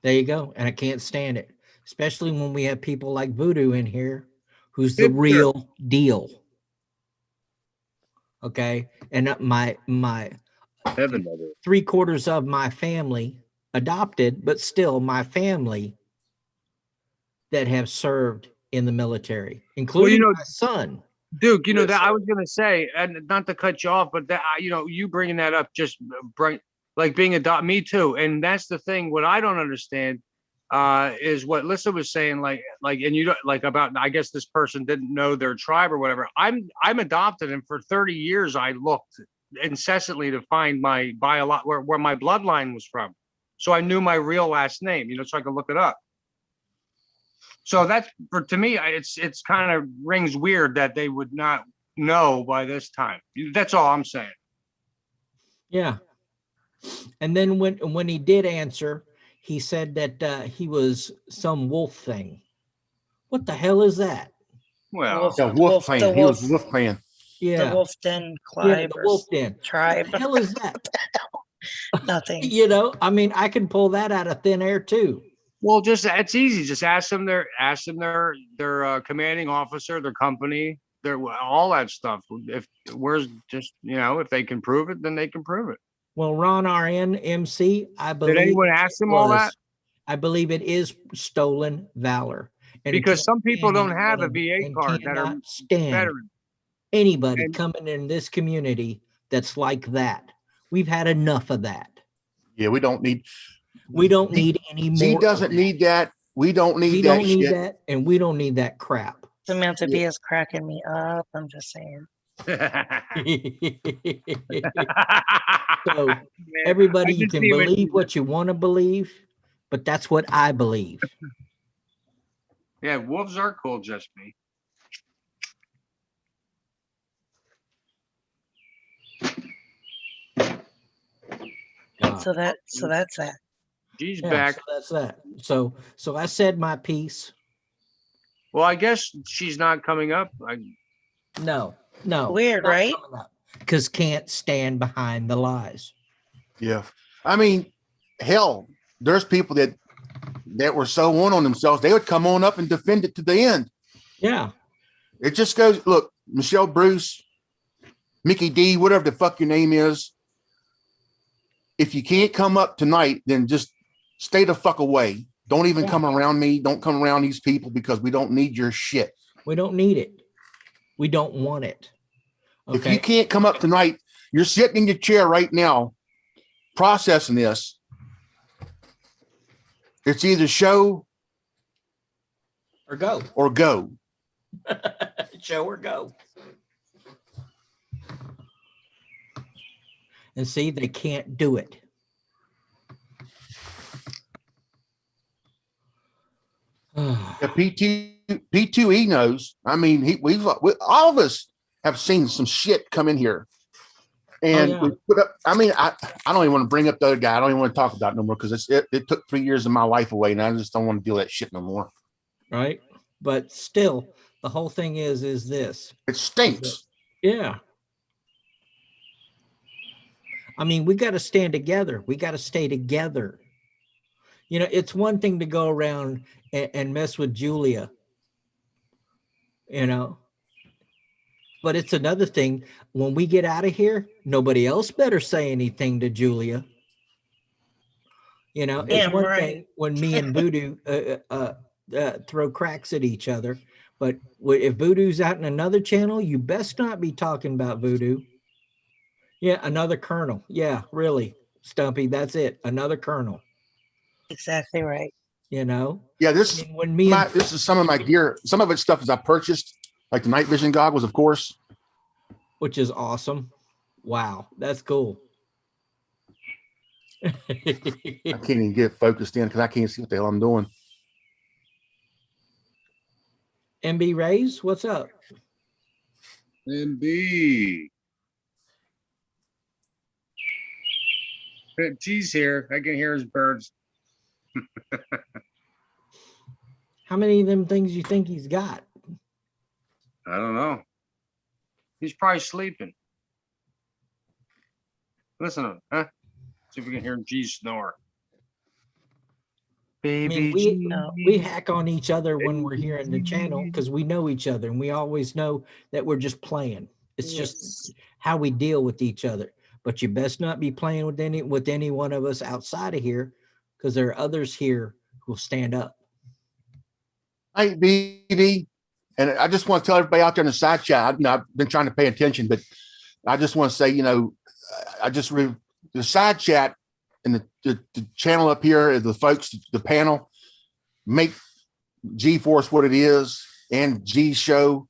There you go. And I can't stand it, especially when we have people like Voodoo in here, who's the It's true. real deal. Okay. And my Heaven, that is. 3/4 of my family adopted, but still my family that have served in the military, including know, my son. Duke, that I was gonna say, and not to cut you off, but that you bringing that up just bring, like, being adopted. Me too, and that's the thing. What I don't understand is what Lissa was saying, like, and you don't like about. I guess this person didn't know their tribe or whatever. I'm adopted, and for 30 years I looked incessantly to find my where my bloodline was from, so I knew my real last name. So I could look it up. So that's to me, it's kind of rings weird that they would not know by this time. That's all I'm saying. Yeah. And then when he did answer, he said that he was some wolf thing. What the hell is that? Well, The Wolf Clan. He was Wolf Clan. Yeah, The Wolf Den yeah, Clive the or wolf den. tribe. What the hell is that? Nothing. You know, I mean, I can pull that out of thin air too. well, just it's easy. Just ask them their commanding officer, their company, their all that stuff. If where's just if they can prove it, then they can prove it. Well, Ron RN MC, I believe. Did anyone ask them all that? I believe it is stolen valor. And Because some people can't don't have a stand VA and card that are cannot stand veterans. anybody And- coming in this community that's like that. We've had enough of that. Yeah, we don't need. We don't need any more. He of doesn't that. need that. We don't need We that don't need shit. that, and we don't need that crap. Samantha B is cracking me up. I'm just saying. So everybody, I you just can see believe what you want to believe, but that's what I believe. Yeah, wolves are cool, just me. So that's that. She's Yeah, back. so that's that. So I said my piece. Well, I guess she's not coming up. No. Weird, right? Because can't stand behind the lies. Yeah. I mean, hell, there's people that were so on themselves, they would come on up and defend it to the end. Yeah. It just goes, look, Michelle Bruce, Mickey D, whatever the fuck your name is. If you can't come up tonight, then just stay the fuck away. Don't even come around me. Don't come around these people because we don't need your shit. We don't need it. We don't want it. Okay? If you can't come up tonight, you're sitting in your chair right now processing this. It's either show or go. Or go. Show or go. And see, they can't do it. P2E knows. I mean, we've all of us have seen some shit come in here. And we put up, I mean, I don't even want to bring up the other guy. I don't even want to talk about it no more because it took 3 years of my life away, and I just don't want to deal with that shit no more. Right. But still, the whole thing is this. It stinks. Yeah. I mean, we got to stand together. We got to stay together. You know, it's one thing to go around and mess with Julia, you know, but it's another thing when we get out of here, nobody else better say anything to Julia. You know, it's one thing when me and Voodoo throw cracks at each other, but if Voodoo's out in another channel, you best not be talking about Voodoo. Yeah, another colonel. Yeah, really, Stumpy. That's it. Another colonel. Exactly right. You know. Yeah, this this is some of my gear. Some of it's stuff is I purchased, like the night vision goggles, of course. Which is awesome. Wow, that's cool. I can't even get focused in because I can't see what the hell I'm doing. MB Rays, what's up? MB. G's here. I can hear his birds. How many of them things you think he's got? I don't know. He's probably sleeping. Listen to him, huh? See if we can hear G snore. Baby, I mean, we hack on each other when we're here in the channel because we know each other and we always know that we're just playing. It's just how we deal with each other. But you best not be playing with any one of us outside of here because there are others here who will stand up. Hey, BB, and I just want to tell everybody out there in the side chat, I've been trying to pay attention, but I just want to say, the side chat and the channel up here, the folks, the panel, make G-Force what it is and G Show.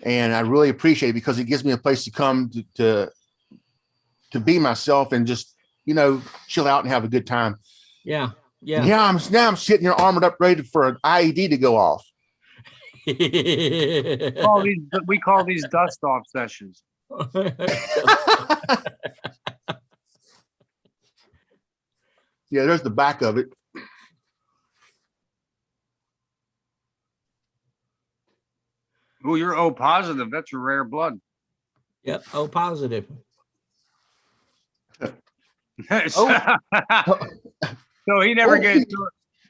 And I really appreciate it because it gives me a place to come to be myself and just, chill out and have a good time. Yeah. Yeah. And now I'm sitting here armored up, ready for an IED to go off. We call these dust off sessions. Yeah, there's the back of it. Oh, you're O positive. That's a rare blood. Yep. O positive. So he never Oh. gets.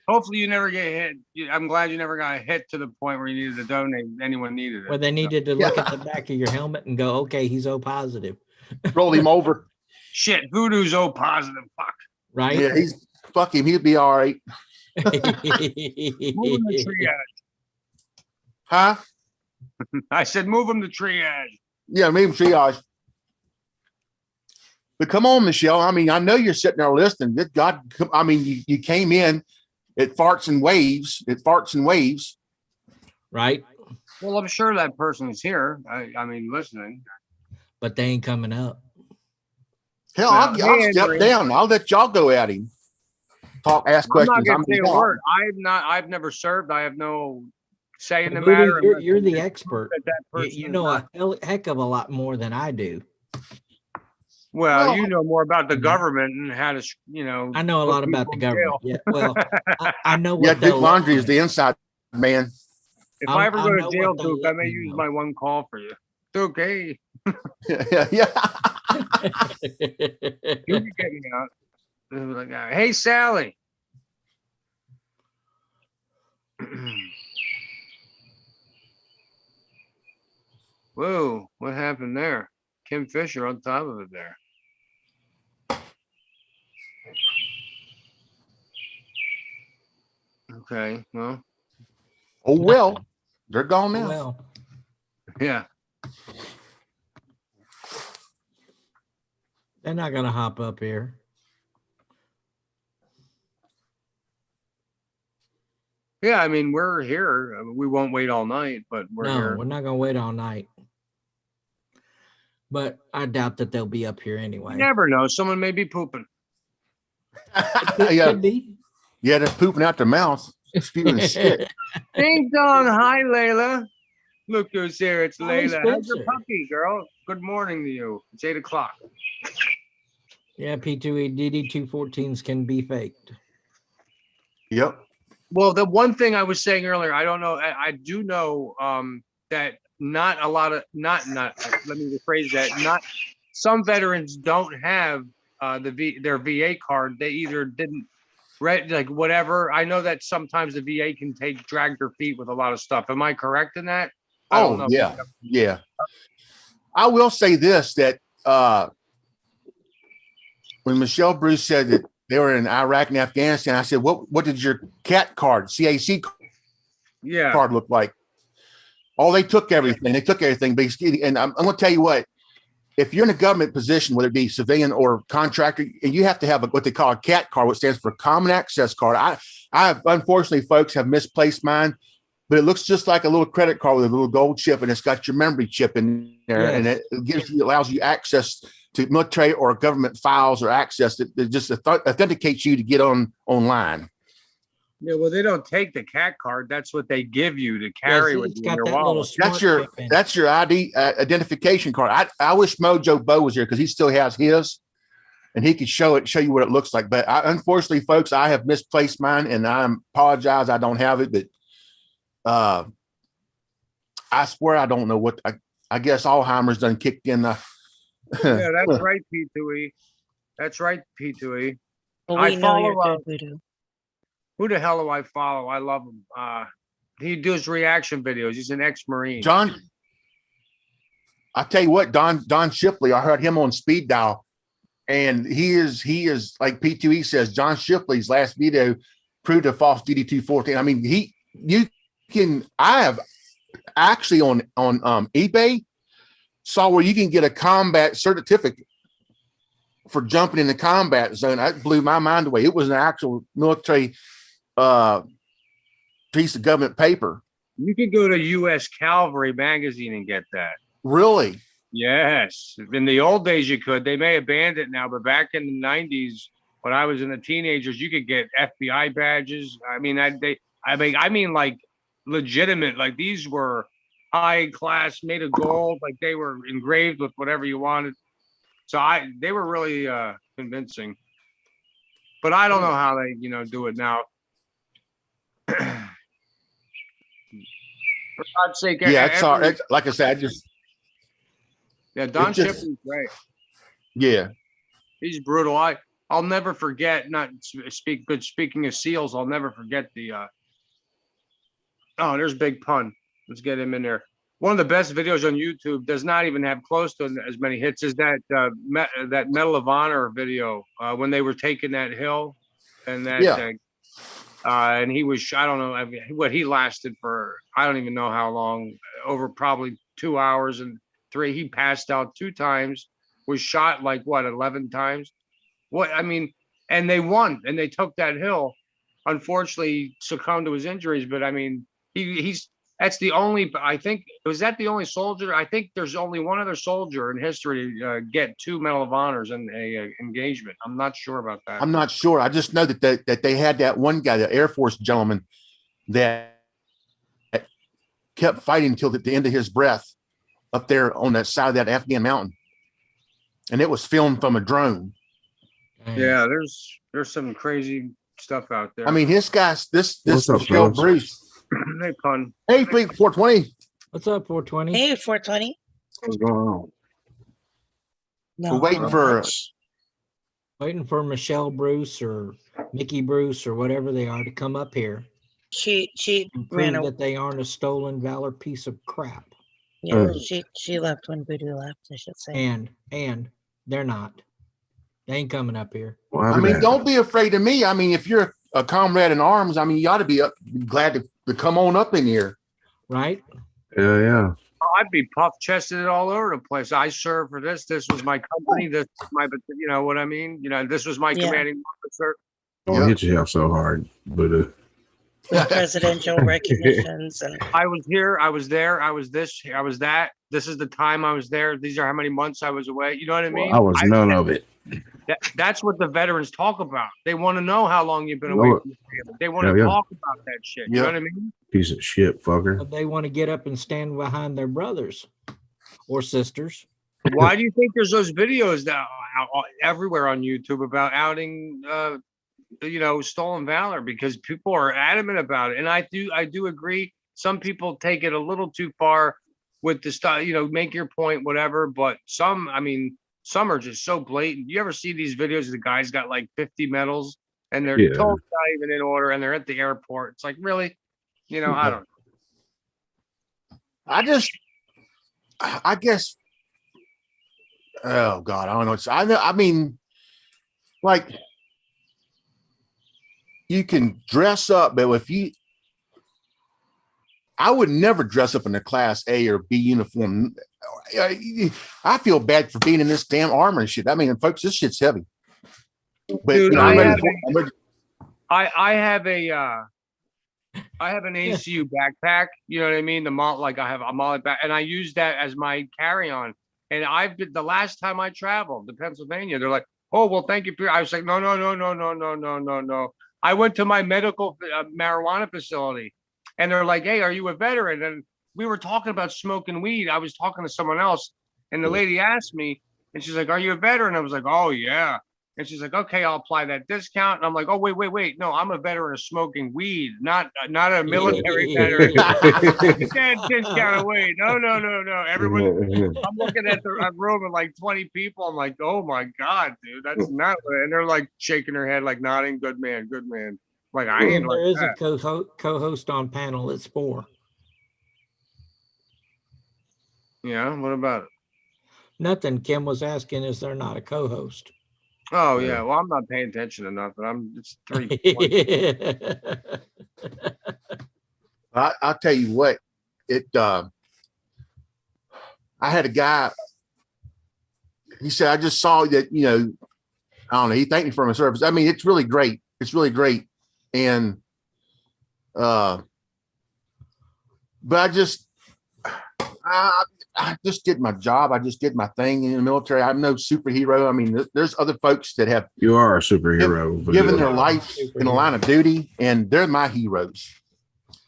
Hopefully, you never get hit. I'm glad you never got hit to the point where you needed to donate. Anyone needed it. Where they needed to look at the back of your helmet and go, okay, he's O positive. Roll him over. Shit, Voodoo's O positive. Fuck. Right? Yeah, fuck him. He'd be all right. Move him to triage. Huh? I said move him to triage. Yeah, maybe triage. But come on, Michelle. I mean, I know you're sitting there listening. Good God, I mean, you came in. It farts and waves. It farts and waves. Right? Well, I'm sure that person's here. I mean, listening. But they ain't coming up. Hell, Well, I'll step down. I'll let y'all go at him. Talk, ask I'm not questions. gonna say a word. I've never served. I have no say in the Voodoo, matter. you're the expert. That person You is know not- a heck of a lot more than I do. Well, you know more about the government and how to, I know a put lot about the people in government. jail. Yeah, well, I know Yeah, what Duke they'll Laundry look is the inside man. If I ever I go know to what jail, they'll Duke, I let may me use know. my one call for you. Duke, hey, Yeah. you can get me out. They'll be like, hey, Sally. Whoa, what happened there? Kim Fisher on top of it there. Okay, well, Oh, well, they're gone now. Well, yeah. they're not gonna hop up here. Yeah, I mean, we're here. We won't wait all night, but we're No, here. we're not gonna wait all night. But I doubt that they'll be up here anyway. You never know. Someone may be pooping. It Yeah, could be. yeah, they're pooping out their mouth, spewing shit. Ding dong. Hi, Layla. Look who's here. It's Hi, Layla. How's your Spencer. puppy, girl? Good morning to you. It's 8 o'clock. Yeah, P2E DD214s can be faked. Yep. Well, the one thing I was saying earlier, I don't know. I do know that not a lot of let me rephrase that. Not some veterans don't have their VA card. They either didn't like whatever. I know that sometimes the VA can drag their feet with a lot of stuff. Am I correct in that? I don't know. Yeah. Yeah. I will say this, that when Michelle Bruce said that they were in Iraq and Afghanistan, I said, what did your CAT card, CAC Yeah. card look like? Oh, they took everything. They took everything. Basically, and I'm going to tell you what, if you're in a government position, whether it be civilian or contractor, and you have to have what they call a CAT card, which stands for Common Access Card. I unfortunately, folks, have misplaced mine, but it looks just like a little credit card with a little gold chip, and it's got your memory chip in there, and it allows you access to military or government files or access that just authenticates you to get online. Yeah, well, they don't take the CAT card. That's what they give you to carry with it's you in got your that little wallet. smart chip in it. That's your ID identification card. I wish Mojo Bo was here because he still has his, and he could show you what it looks like. But unfortunately, folks, I have misplaced mine, and I apologize. I don't have it, but I swear I don't know what. I guess Alzheimer's done kicked in. Yeah, that's right, P2E. That's right, P2E. Well, I we know follow you're good, Voodoo. Who the hell do I follow? I love him. He does reaction videos. He's an ex-Marine. John, I tell you what, Don Shipley, I heard him on speed dial, and he is like P2E says, John Shipley's last video proved a false DD214. I mean, I have actually on eBay saw where you can get a combat certificate for jumping in the combat zone. That blew my mind away. It was an actual military piece of government paper. You could go to U.S. Cavalry magazine and get that. Really? Yes. In the old days, you could. They may have banned it now, but back in the 90s, when I was in the teenagers, you could get FBI badges. I mean, I mean, like legitimate. Like these were high class, made of gold. Like they were engraved with whatever you wanted. So they were really convincing. But I don't know how they, do it now. For God's sake, Yeah, it's all, it's, like I said, Don it just- Shipley's great. yeah. He's brutal. I'll never forget. Speaking of seals, I'll never forget the. Oh, there's Big Pun. Let's get him in there. One of the best videos on YouTube does not even have close to as many hits as that that Medal of Honor video when they were taking that hill, and that and he was, I don't know what he lasted for. I don't even know how long, over probably 2 hours and 3. He passed out 2 times, was shot like what, 11 times. And they won, and they took that hill. Unfortunately, he succumbed to his injuries, but I mean, that's the only, I think, was that the only soldier? I think there's only one other soldier in history to get 2 Medal of Honors in a engagement. I'm not sure about that. I'm not sure. I just know that they had that one guy, the Air Force gentleman, that kept fighting until the end of his breath up there on that side of that Afghan mountain. And it was filmed from a drone. Yeah, there's some crazy stuff out there. I mean, this What's up, Michelle fellas? Bruce. Hey, Pun. Hey, 420. What's up, 420? Hey, 420. What's going on? No, We're waiting not for much. Waiting for Michelle Bruce or Mickey Bruce or whatever they are to come up here She and ran prove away. that they aren't a stolen valor piece of crap. Yeah, she left when Voodoo left, I should say. And they're not. They ain't coming up here. What I mean, happened? don't be afraid of me. I mean, if you're a comrade in arms, I mean, you ought to be glad to come on up in here. Right? Yeah. I'd be puff chested all over the place. I served for this. This was my company. This was my, you know what I mean? This was my Yeah. commanding officer. Don't hit yourself so hard, but Presidential recognitions and I was here. I was there. I was this. I was that. This is the time I was there. These are how many months I was away. You know what I mean? I was none of it. That's what the veterans talk about. They want to know how long you've been You away know from your family. They want to Yeah. talk about that shit. You know what I mean? Piece of shit, fucker. But they want to get up and stand behind their brothers or sisters. Why do you think there's those videos that are everywhere on YouTube about outing, stolen valor? Because people are adamant about it, and I do agree. Some people take it a little too far with the stuff. Make your point, whatever. But some are just so blatant. You ever see these videos? The guy's got like 50 medals, and they're totally not even in order, and they're at the airport. It's like, really, I don't. I guess. Oh God, I don't know. I mean, like, you can dress up, but I would never dress up in a Class A or B uniform. I feel bad for being in this damn armor and shit. I mean, folks, this shit's heavy. But Dude, I'm ready I have an ACU backpack. You know what I mean? I have a molly back, and I use that as my carry-on. And the last time I traveled to Pennsylvania, they're like, "Oh, well, thank you for." I was like, "No. I went to my medical marijuana facility, and they're like, "Hey, are you a veteran?" And we were talking about smoking weed. I was talking to someone else, and the lady asked me, and she's like, "Are you a veteran?" I was like, "Oh yeah." And she's like, "Okay, I'll apply that discount." And I'm like, "Oh, wait. No, I'm a veteron of smoking weed, not a military veteran." You can't discount away. No. Everyone, I'm looking at a room of like 20 people. I'm like, "Oh my God, dude, that's not." And they're like shaking their head, like nodding. Good man. Like, I ain't There like is that. a co-host on panel. It's 4. Yeah, what about it? Nothing. Kim was asking, is there not a co-host? Oh yeah, well, I'm not paying attention to nothing. It's 3. I'll tell you what, I had a guy, he said, I just saw that, I don't know, he thanked me for my service. I mean, it's really great. And, but I just did my job. I just did my thing in the military. I'm no superhero. I mean, there's other folks that have You are a superhero. given their life in the line of duty, and they're my heroes.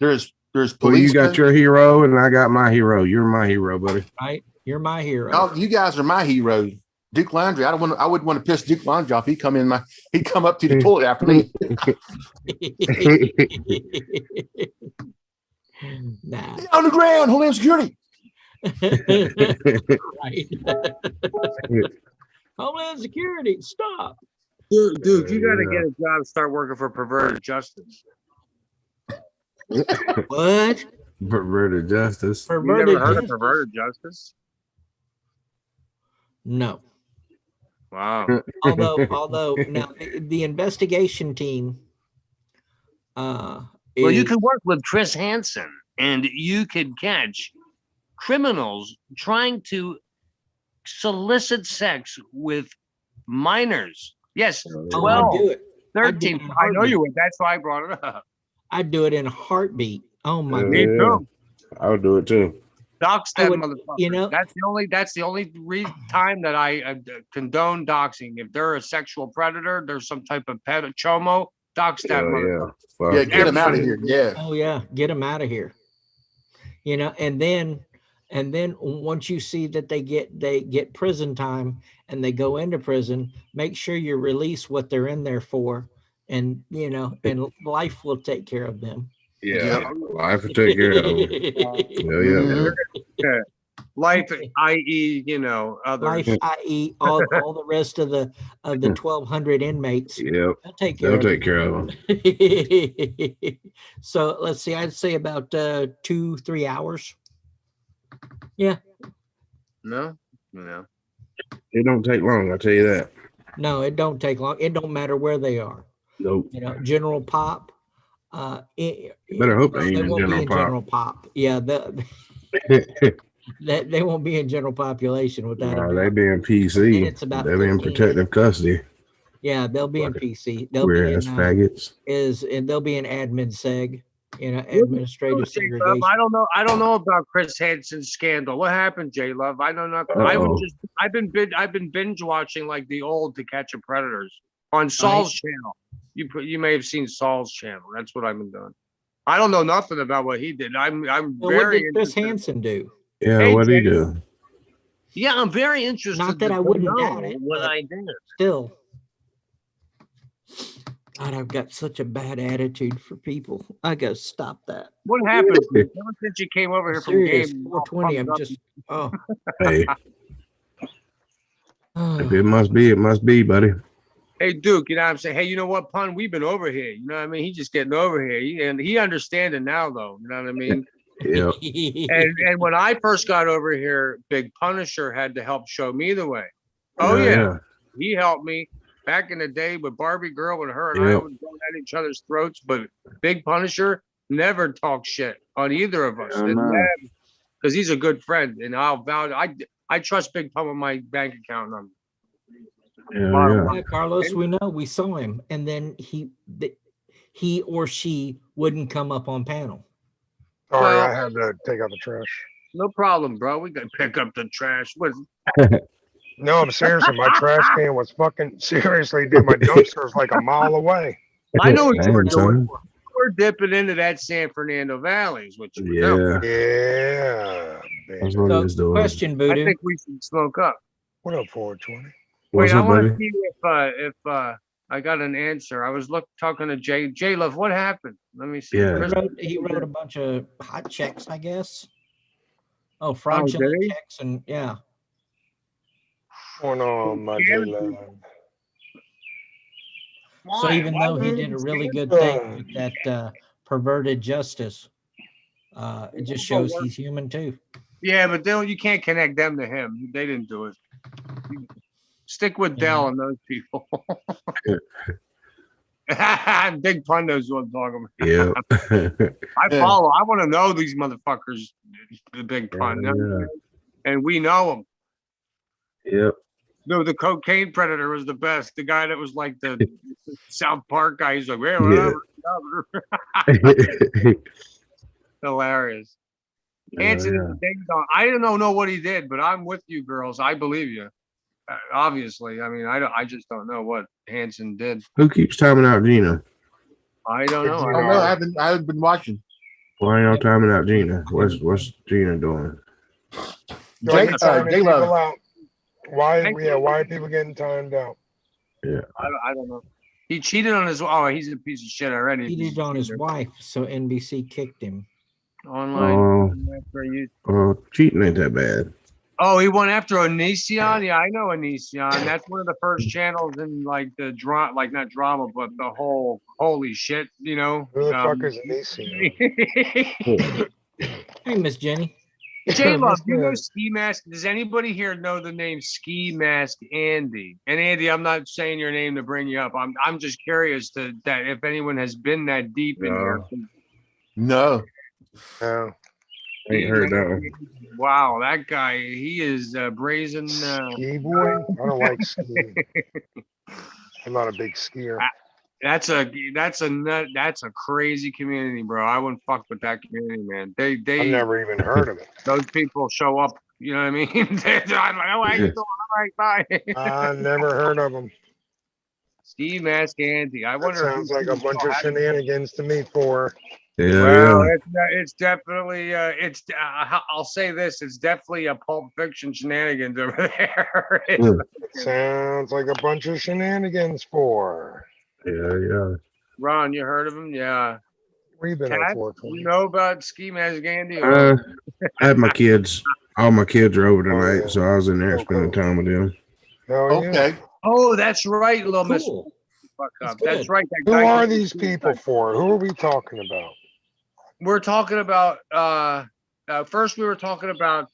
There's Well, police. you got your hero, and I got my hero. You're my hero, buddy. Right? You're my hero. Oh, you guys are my heroes. Duke Landry. I wouldn't want to piss Duke Landry off. He'd come up to the toilet after me. Nah. Get on the ground, Homeland Security. Right. Homeland Security, stop. Dude, you got to get a job and start working for Perverted Justice. What? Perverted justice. You Perverted never heard of justice? Perverted Justice? No. Wow. Although now the investigation team Well, you is- could work with Chris Hansen and you could catch criminals trying to solicit sex with minors. Yes, oh, 12, I'd do it. 13. I'd do it in a I know you heartbeat. would. That's why I brought it up. I'd do it in a heartbeat. Oh my Yeah. Me goodness. too. I would do it too. Dox I that would- motherfucker. you know- that's the only time that I condone doxing. If they're a sexual predator, there's some type of pet chomo, dox that Yeah, motherfucker. Fuck Yeah, get him out of here. Yeah. Oh yeah, get them out of here. You know, and then once you see that they get prison time and they go into prison, make sure you release what they're in there for, and you know, and life will take care of them. Yeah, life will take care of them. Yeah. Life, i.e., you know, other. Life, i.e., all the rest of the 1,200 inmates. Yep. They'll take care They'll of take care of them. them. So let's see, I'd say about 2-3 hours. Yeah. No. It don't take long, I'll tell you that. No, it don't take long. It don't matter where they are. Nope. You know, General Pop. You better hope they ain't in won't be General in Pop. General Pop. Yeah, they won't be in general population without Nah, a they doubt. be in And PC. it's about They be in 15 protective custody. Yeah, they'll be in PC. They'll be Queer ass in, faggots. and they'll be in admin seg. You know, administrative segregation. I don't know about Chris Hansen's scandal. What happened, J Love? I know nothing. I've been binge watching like the old To Catch a Predators on Saul's channel. You may have seen Saul's channel. That's what I've been doing. I don't know nothing about what he did. I'm Well, what very did Chris interested. Hansen do? Yeah, Hey, what'd he Jay. do? Yeah, I'm very interested. Not that to I wouldn't know doubt it, what but- I did. Still, God, I've got such a bad attitude for people. I gotta stop that. What happened? Ever since you came over here from Serious, game, 420. I'm just, oh. Hey, if it must be, it must be, buddy. Hey Duke, you know what I'm saying? Hey, you know what, Pun? We've been over here. You know what I mean? He's just getting over here. And he understands it now, though. You know what I mean? Yeah. and when I first got over here, Big Punisher had to help show me the way. Oh yeah. He helped me back in the day with Barbie Girl when her and I would go at each other's throats. But Big Punisher never talked shit on either of us. Because he's a good friend, and I'll vouch. I trust Big Pun with my bank account number. Yeah, Carlos, we know, we saw him, and then he or she wouldn't come up on panel. Sorry, Well- I had to take out the trash. No problem, bro. We can pick up the trash. No, I'm seriously. My trash can was fucking seriously, dude. My dumpster was like a mile away. I know what you were Damn, doing. son. We're dipping into that San Fernando Valley, is what you were doing. Yeah. Yeah, That's baby. what So, it is doing. question, I Voodoo. think we should smoke up. What up, 420? What's Wait, I up, want to buddy? see if I got an answer. I was talking to J Love. What happened? Let me see. Yeah. He wrote a bunch of hot checks, I guess. Oh, fraudulent he? checks, and yeah. Going on, my Yeah. J-Love? So even though he did a really good thing with that perverted justice, it just shows he's human too. Yeah, but you can't connect them to him. They didn't do it. Stick with Dell and those people. Big Pun knows what I'm talking about. Yeah. I follow. I want to know these motherfuckers. The Big Pun, Yeah. and we know them. Yep. No, the cocaine predator was the best. The guy that was like the South Park guy. He's like, well, Yeah. whatever. Hilarious. Hanson yeah. is a ding dong. I don't know what he did, but I'm with you, girls. I believe you. Obviously, I mean, I just don't know what Hanson did. Who keeps timing out Gina? I don't know. I don't know. I haven't been watching. Why y'all timing out Gina? What's Gina doing? Like J-Love. people out. Why? Yeah, why are people getting timed out? Yeah. I don't know. He cheated on his. Oh, he's a piece of shit already. He He's cheated on his cheater. wife, so NBC kicked him. Online. Cheating ain't that bad. Oh, he went after Onision. Yeah, I know Onision. That's one of the first channels in like the drama, like not drama, but the whole holy shit. You know. Who the fuck is Nisi? Hey, Miss Jenny. J Love, you know Ski Mask? Does anybody here know the name Ski Mask Andy? And Andy, I'm not saying your name to bring you up. I'm just curious to that if anyone has been that deep in here. No. No. I ain't heard that one. Wow, that guy, he is brazen. Ski boy? I don't like skiing. I'm not a big skier. That's a crazy community, bro. I wouldn't fuck with that community, man. They I've never even heard of it. Those people show up, you know what I mean? I'm like, oh, how you doing? All right, bye. I never heard of them. Ski Mask Andy. I That wonder. sounds like a bunch of shenanigans to me for. Yeah, It's definitely I'll say this, it's definitely a Pulp Fiction shenanigans over there. It sounds like a bunch of shenanigans for. Yeah. Ron, you heard of him? Yeah. We've been Kat, on 420. you know about Ski Mask Andy? I had my kids. All my kids are over tonight, yeah. so I was in there spending time with them. Okay. Oh, that's right, little Miss. Cool. Fuck up. That's That's good. right. Who are these people for? Who are we talking about? We're talking about first we were talking about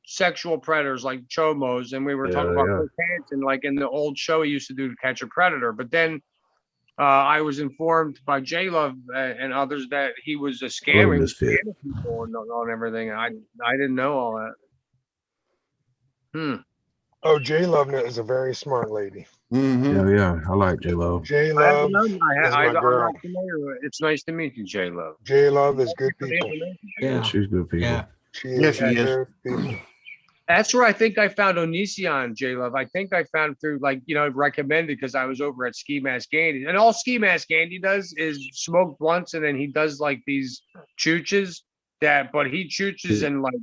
sexual predators like chomos, and we were talking about Chris Hansen, like in the old show he used to do to catch a predator. But then I was informed by J Love and others that he was a scamming people and everything. I didn't know all that. Oh, J Love is a very smart lady. Yeah. I like J Lo. J Love is my girl. It's nice to meet you, J Love. J Love is good people. Yeah. She's good people. Yeah. She is. Good people. That's where I think I found Onision, J Love. I think I found through recommended because I was over at Ski Mask Andy. And all Ski Mask Andy does is smoke blunts, and then he does like these chooches but he chooches and like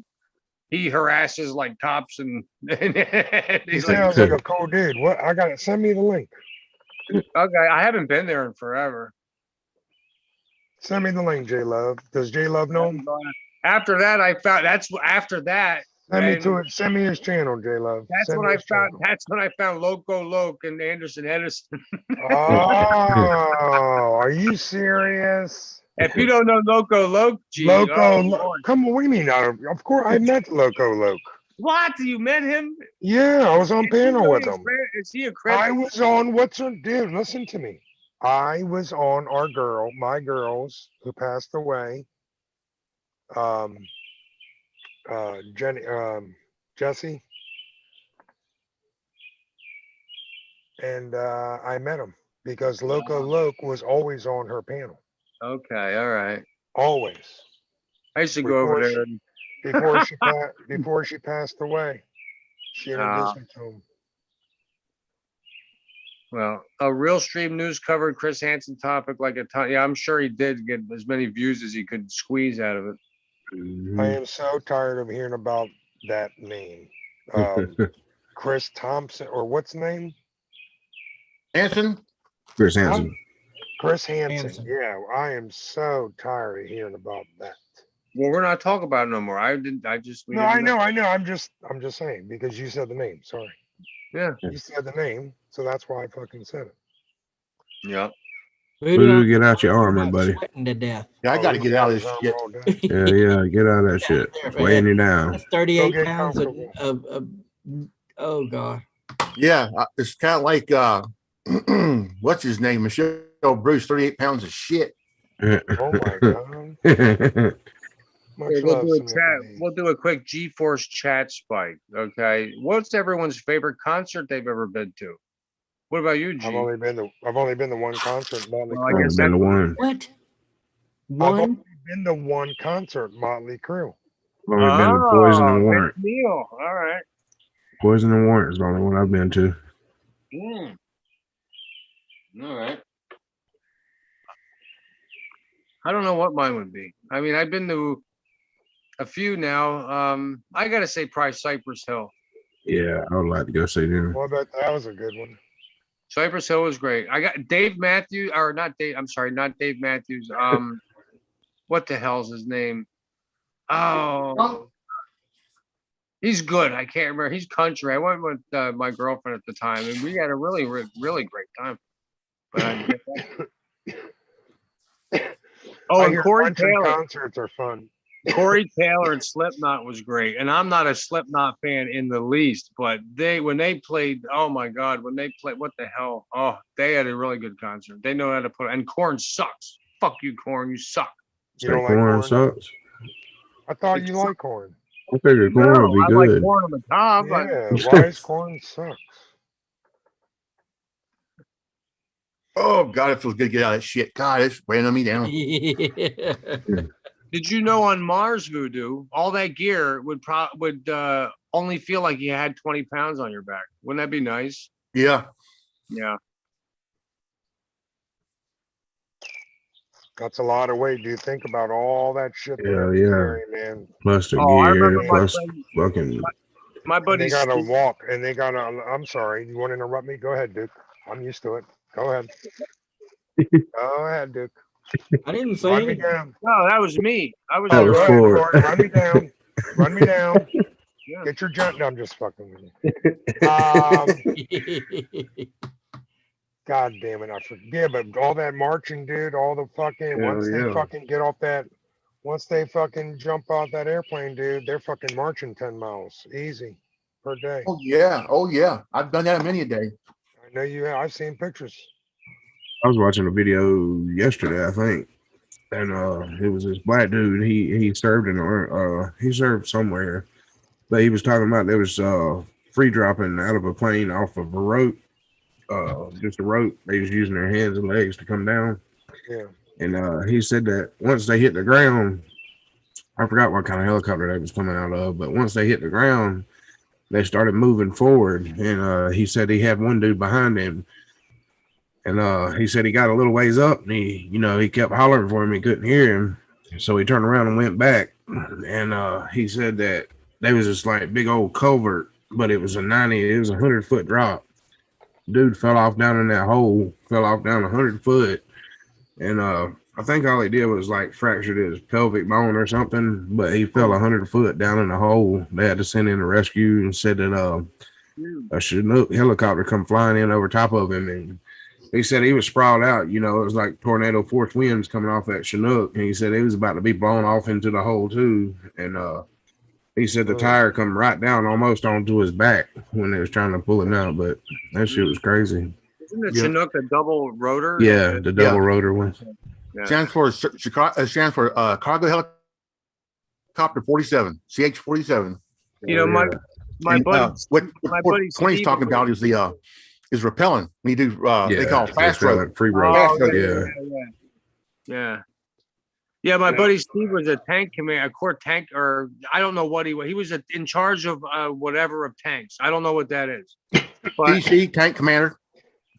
he harasses like cops and he sounds like a cool dude. What I got it. Send me the link. Okay, I haven't been there in forever. Send me the link, J Love. Does J Love know him? After that, I found after that. Send me his channel, J Love. That's when I found. That's when I found Loco Loke and Anderson Edison. Oh, are you serious? If you don't know Loco Loke, come on. What do you mean? Of course, I met Loco Loke. What? You met him? Yeah, I was on panel with him. Is he a credit? I was on dude? Listen to me. I was on my girls who passed away. Jesse, and I met him because Loco Loke was always on her panel. Okay, all right. Always. I used to go over there before she passed away. She introduced me to him. Well, a Real Stream News covered Chris Hansen topic like a ton. Yeah, I'm sure he did get as many views as he could squeeze out of it. I am so tired of hearing about that name. Chris Thompson, or what's the name? Hansen? Chris Hansen. Chris Hansen. Yeah, I am so tired of hearing about that. Well, we're not talking about it no more. I just. No, I know. I'm just saying because you said the name. Sorry. Yeah. You said the name, so that's why I fucking said it. Yeah. Voodoo, get out your armor, buddy. Sweating to death. Yeah, I got to get out of this shit. Yeah, get out of that shit. It's weighing you down. That's 38 pounds of oh god. Yeah, it's kind of like what's his name? Michelle Bruce, 38 pounds of shit. Oh my god. We'll do a quick G-Force chat spike. Okay. What's everyone's favorite concert they've ever been to? What about you, G? I've only been to one concert, Motley Well, I Crue. guess that's one. What? I've only been to one concert, Motley Crue. Only been to Poison and Warrant. Neil. All right. Poison and Warrant is the only one I've been to. All right. I don't know what mine would be. I mean, I've been to a few now. I gotta say, probably Cypress Hill. Yeah, I would like to go see them. Well, that was a good one. Cypress Hill was great. I got Dave Matthews, or not Dave. I'm sorry, not Dave Matthews. What the hell's his name? Oh, he's good. I can't remember. He's country. I went with my girlfriend at the time, and we had a really, really great time. But I and hear Corey country Taylor. concerts are fun. Corey Taylor and Slipknot was great, and I'm not a Slipknot fan in the least. But when they played, oh my God, when they played, what the hell? Oh, they had a really good concert. They know how to put. And Korn sucks. Fuck you, Korn. You suck. You don't like Corn corn? sucks. I thought you liked corn. I figured No, corn would be I like good. Korn on the top. But Yeah, why is corn sucks? Oh God, it feels good to get out of that shit. God, it's weighing on me down. did you know on Mars Voodoo, all that gear would only feel like you had 20 pounds on your back? Wouldn't that be nice? Yeah. Yeah. That's a lot of weight. Do you think about all that shit they have to Yeah. carry, man? Plus the Oh, I gear, remember my plus friend, fucking. my And buddy they gotta Steve- walk, and they gotta. I'm sorry. You want to interrupt me? Go ahead, Duke. I'm used to it. Go ahead. Go ahead, Duke. I didn't say Run me anything. down. No, that was me. I was. That Oh, was go ahead, Ford. Corey. Run me down. Run me down. Yeah. Get your jump. No, I'm just fucking with you. God damn it, I forget. Yeah, but all that marching, dude, all the fucking Hell once they yeah. fucking get off that, once they fucking jump off that airplane, dude, they're fucking marching 10 miles easy per day. Oh yeah. Oh yeah. I've done that many a day. I know you have. I've seen pictures. I was watching a video yesterday, I think, and it was this black dude. He served he served somewhere, but he was talking about there was free dropping out of a plane off of a rope, just a rope. They was using their hands and legs to come down. Yeah. And he said that once they hit the ground, I forgot what kind of helicopter they was coming out of, but once they hit the ground, they started moving forward. And he said he had one dude behind him. And he said he got a little ways up and he kept hollering for him. He couldn't hear him. So he turned around and went back. And he said that there was this like big old culvert, but it was a 100-foot drop. Dude fell off down in that hole, fell off down 100 foot. And I think all he did was like fractured his pelvic bone or something, but he fell 100 foot down in the hole. They had to send in a rescue and said that a Chinook helicopter come flying in over top of him. And he said he was sprawled out, it was like tornado force winds coming off that Chinook. And he said he was about to be blown off into the hole too. And he said the tire come right down almost onto his back when they was trying to pull him out. But that shit was crazy. Isn't the Chinook a double rotor? Yeah, the double rotor one. Yeah. Stands for Cargo Helicopter 47, CH-47. My And, buddy, what my buddy Corey's Steve talking was- about is repelling. When you do they call it fast road. Free road. Oh, Yeah. Yeah, my buddy Steve was a tank commander, a core tank, or I don't know what he was in charge of whatever of tanks. I don't know what that is. But DC tank commander.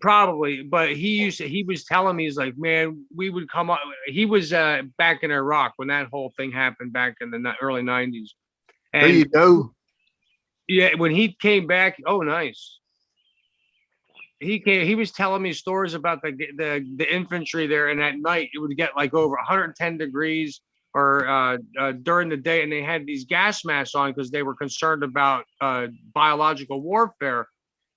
probably, but he was telling me, he's like, man, we would come up. He was back in Iraq when that whole thing happened back in the early 90s. There you go. Yeah, when he came back, oh nice. He was telling me stories about the infantry there, and at night it would get like over 110 degrees or during the day, and they had these gas masks on because they were concerned about biological warfare.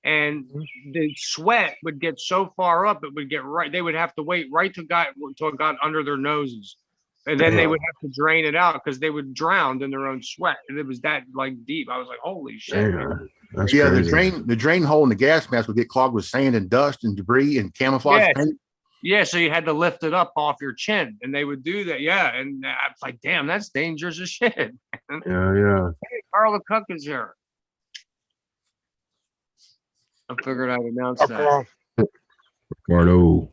And the sweat would get so far up, it would get right. They would have to wait right till it got under their noses. And then they would have to drain it out because they would drown in their own sweat. And it was that like deep. I was like, holy shit. Damn, that's Yeah, crazy. the drain hole in the gas mask would get clogged with sand and dust and debris and camouflage Yes. paint. Yeah, so you had to lift it up off your chin, and they would do that. Yeah, and I was like, damn, that's dangerous as shit. Yeah. Hey, Carla Cook is here. I figured I'd announce that. Ricardo.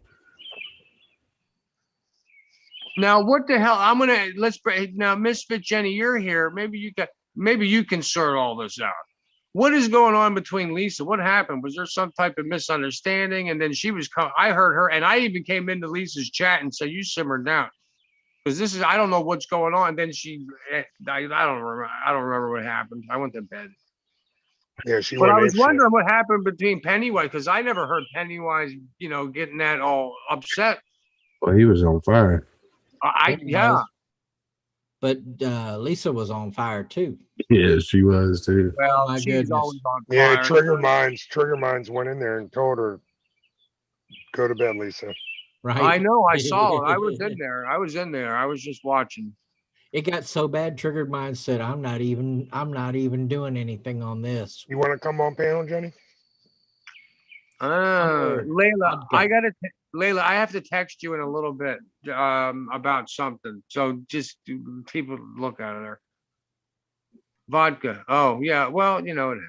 Now, what the hell? Now, Misfit Jenny, you're here. Maybe you can sort all this out. What is going on between Lisa? What happened? Was there some type of misunderstanding? And then I heard her, and I even came into Lisa's chat and said, you simmered down. Because I don't know what's going on. Then I don't remember what happened. I went to bed. Yeah, she But went I was apeshit. wondering what happened between Pennywise, because I never heard Pennywise, getting that all upset. Well, he was on fire. Yeah. But Lisa was on fire too. Yeah, she was too. Well, my she's goodness. always on Yeah, fire. Trigger Minds went in there and told her, go to bed, Lisa. Right. I know. I saw it. I was in there. I was just watching. It got so bad. Triggered Minds said, I'm not even doing anything on this. You want to come on panel, Jenny? Layla, Layla, I have to text you in a little bit about something. So just people look at her. Vodka. Oh, yeah. Well, it happens.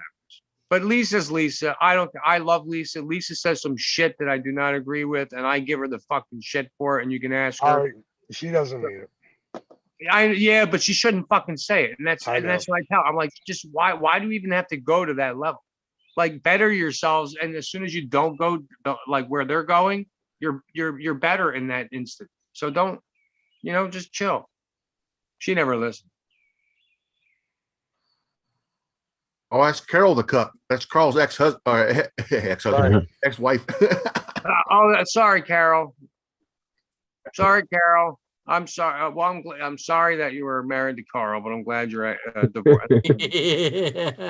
But Lisa's Lisa. I love Lisa. Lisa says some shit that I do not agree with, and I give her the fucking shit for it, and you can ask her. She doesn't mean it. Yeah, but she shouldn't fucking say it. And that's what I tell. I'm like, just why do we even have to go to that level? Like, better yourselves, and as soon as you don't go like where they're going, you're better in that instant. So don't, just chill. She never listened. Oh, that's Carol the Cup. That's Carl's ex-husband, ex-wife. Sorry, Carol. Sorry, Carol. I'm sorry. Well, I'm sorry that you were married to Carl, but I'm glad you're divorced.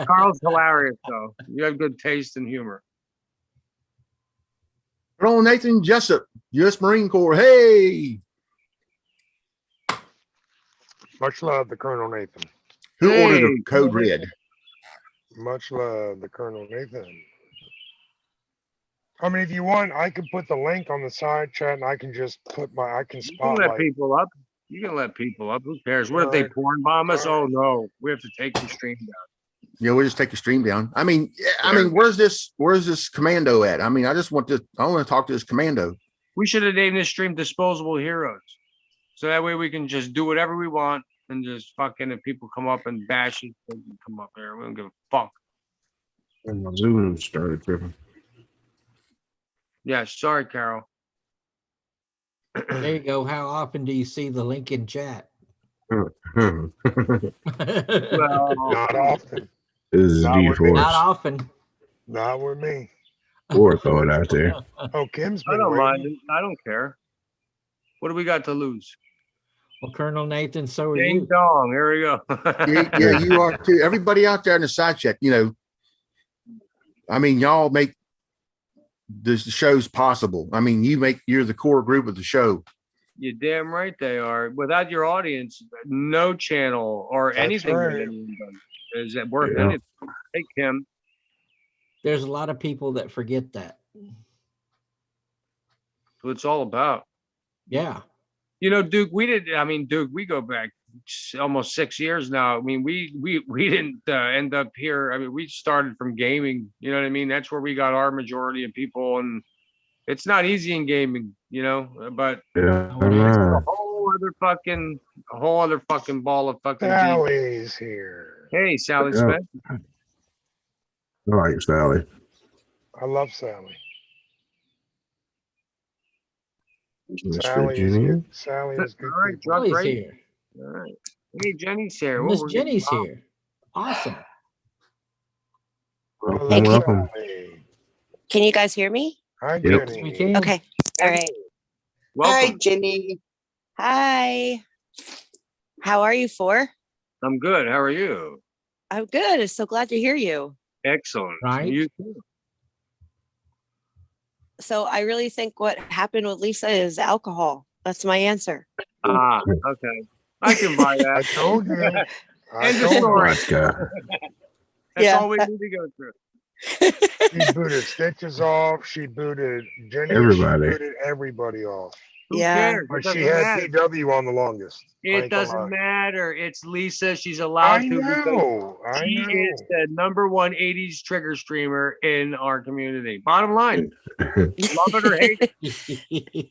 Carl's hilarious, though. You have good taste and humor. Colonel Nathan Jessup, U.S. Marine Corps. Hey. Much love to Colonel Nathan. Who ordered a code red? Much love to Colonel Nathan. I mean, if you want, I can put the link on the side chat, and I can just I can spotlight. You can let people up. You can let people up. Who cares? What if they porn bomb us? Oh no, we have to take the stream down. Yeah, we'll just take the stream down. I mean, where's this commando at? I mean, I want to talk to this commando. We should have named this stream Disposable Heroes. So that way we can just do whatever we want and just fucking, if people come up and bash it, they can come up there. We don't give a fuck. And my Zoom started tripping. Yeah, sorry, Carol. There you go. How often do you see the link in chat? Well, not often. This is Not often. Not with me. Or throw it out there. Oh, Kim's I been don't waiting. mind it. I don't care. What do we got to lose? Well, Colonel Nathan, so are Ding you. dong. Here we go. Yeah, you are too. Everybody out there in the side check, I mean, y'all make the shows possible. I mean, you're the core group of the show. You're damn right they are. Without your audience, no channel or anything right. is it worth anything. Hey, Kim. There's a lot of people that forget that. What it's all about. Yeah. Duke, we go back almost 6 years now. I mean, we didn't end up here. I mean, we started from gaming, you know what I mean? That's where we got our majority of people, and it's not easy in gaming, but Yeah. it's a whole other fucking ball of fucking Sally's here. Hey, Sally Yeah. Smith. I like Sally. I love Sally. Mr. Jenny. Sally is good. All right, people. drunk Sally's right. here. All right. Hey, Jenny's here. Miss we're getting Jenny's wild. here. Awesome. Welcome, Hello, welcome. Sally. Can you guys hear me? Hi, Yep. Jenny. We can. Okay. All right. Welcome. Jenny. Hi. How are you, Four? I'm good. How are you? I'm good. I'm so glad to hear you. Excellent. Right. You too. So I really think what happened with Lisa is alcohol. That's my answer. Okay. I can buy I that. told you. End of told you. story. Vodka. That's Yeah. all we need to go through. She booted Stitches off. She booted Jenny. Everybody. She booted everybody off. Who Yeah. cares? It But doesn't she had matter. TW on the longest. I It ain't gonna doesn't lie. matter. It's Lisa. She's allowed I to because know. I she know. is the #1 80s trigger streamer in our community. Bottom line, love it or hate it.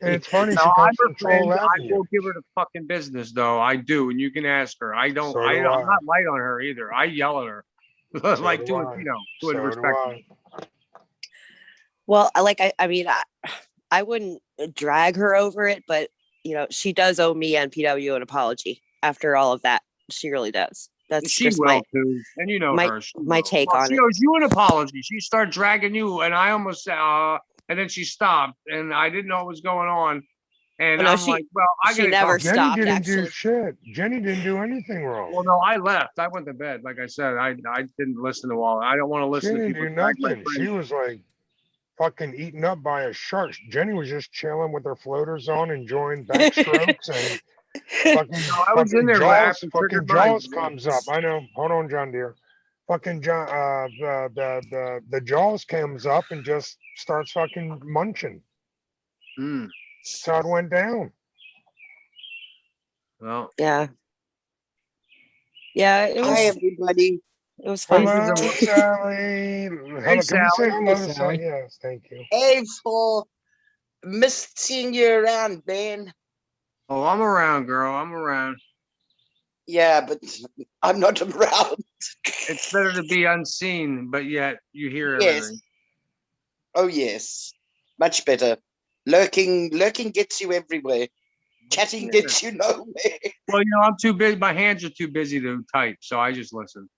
And it's funny. She Now, I'm comes from her friend. Troll I Avenue. will give her the fucking business, though. I do, and you can ask her. I don't. So do I'm I. not light on her either. I yell at her, like do to I. to So a do respect. I. Well, I wouldn't drag her over it, but she does owe me and PW an apology after all of that. She really does. That's She just will too, and you know my her. She my will. take Well, on she it. owes you an apology. She started dragging you, and I almost and then she stopped, and I didn't know what was going on, and Oh, no, I'm like, well, I she gotta never talk. Jenny stopped, didn't do actually. shit. Jenny didn't do anything wrong. Well, no, I left. I went to bed. Like I said, I didn't listen to all. I don't want to She listen to didn't people do drag my nothing. She friends. was like fucking eaten up by a shark. Jenny was just chilling with her floaters on, enjoying backstrokes and fucking, No, I was in fucking there Jaws. laughing, Fucking triggered mine. Jaws comes up. I know. Hold on, John Deere. Fucking John. The Jaws comes up and just starts fucking munching. Mm. That's how it went down. Well, Yeah. Yeah, it Hi, was everybody. it was fun. Hello, Sally. Hello. Can you say Sally. hello to Sally. Sally? Yes, thank you. Hey, for missed seeing you around, Ben. oh, I'm around, girl. I'm around. Yeah, but I'm not around. It's better to be unseen, but yet you hear Yes. everything. Oh, yes. Much better. Lurking gets you everywhere. Chatting Yeah. gets you nowhere. Well, you know, I'm too busy. My hands are too busy to type, so I just listen.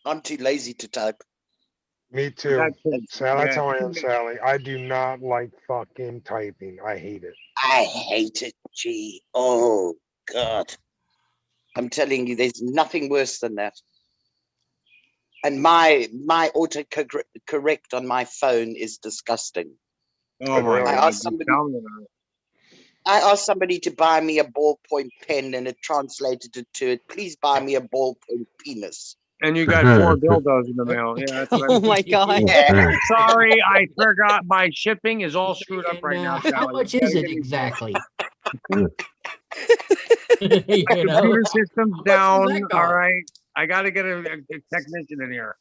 I'm too lazy to type. Me too. That's it. Sally, that's Yeah. how I am, Sally. I do not like fucking typing. I hate it. I hate it, gee. Oh, God. I'm telling you, there's nothing worse than that. And my autocorrect on my phone is disgusting. Oh my Really? I God! asked somebody. Tell me about it. I asked somebody to buy me a ballpoint pen, and it translated it to it. Please buy me a ballpoint penis. And you got 4 dildos in the mail. Yeah, that's what Oh my god. Yeah. Sorry, I forgot. My shipping is all screwed up right And, now. how Sally. much You gotta is it give me- exactly? My You know? computer system's does down. that All cost? right, I got to get a technician in here.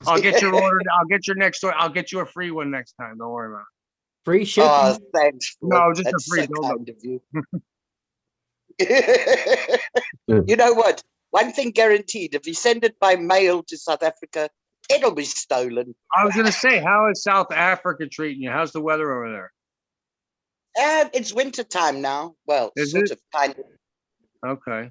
I'll get your order. I'll get your next order. I'll get you a free one next time. Don't worry about it. Free shipping? Oh, thanks. No, Ford. just a That's free so dildo. kind of you. You know what? One thing guaranteed: if you send it by mail to South Africa, it'll be stolen. I was gonna say, how is South Africa treating you? How's the weather over there? It's winter time now. Well, Is sort it? of, kind of. Okay.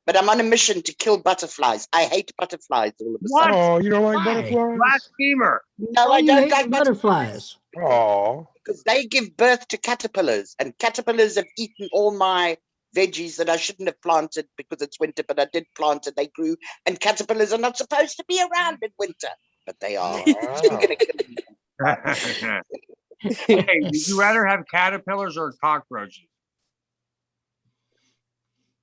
But I'm on a mission to kill butterflies. I hate butterflies all of a What? sudden. Oh, you don't like Why? butterflies? Blasphemer. No, Why I you don't hate like butterflies? Oh, because they give birth to caterpillars, and caterpillars have eaten all my veggies that I shouldn't have planted because it's winter, but I did plant and they grew. And caterpillars are not supposed to be around in winter, but they are. So I'm wow. gonna kill them. Hey, would you rather have caterpillars or cockroaches?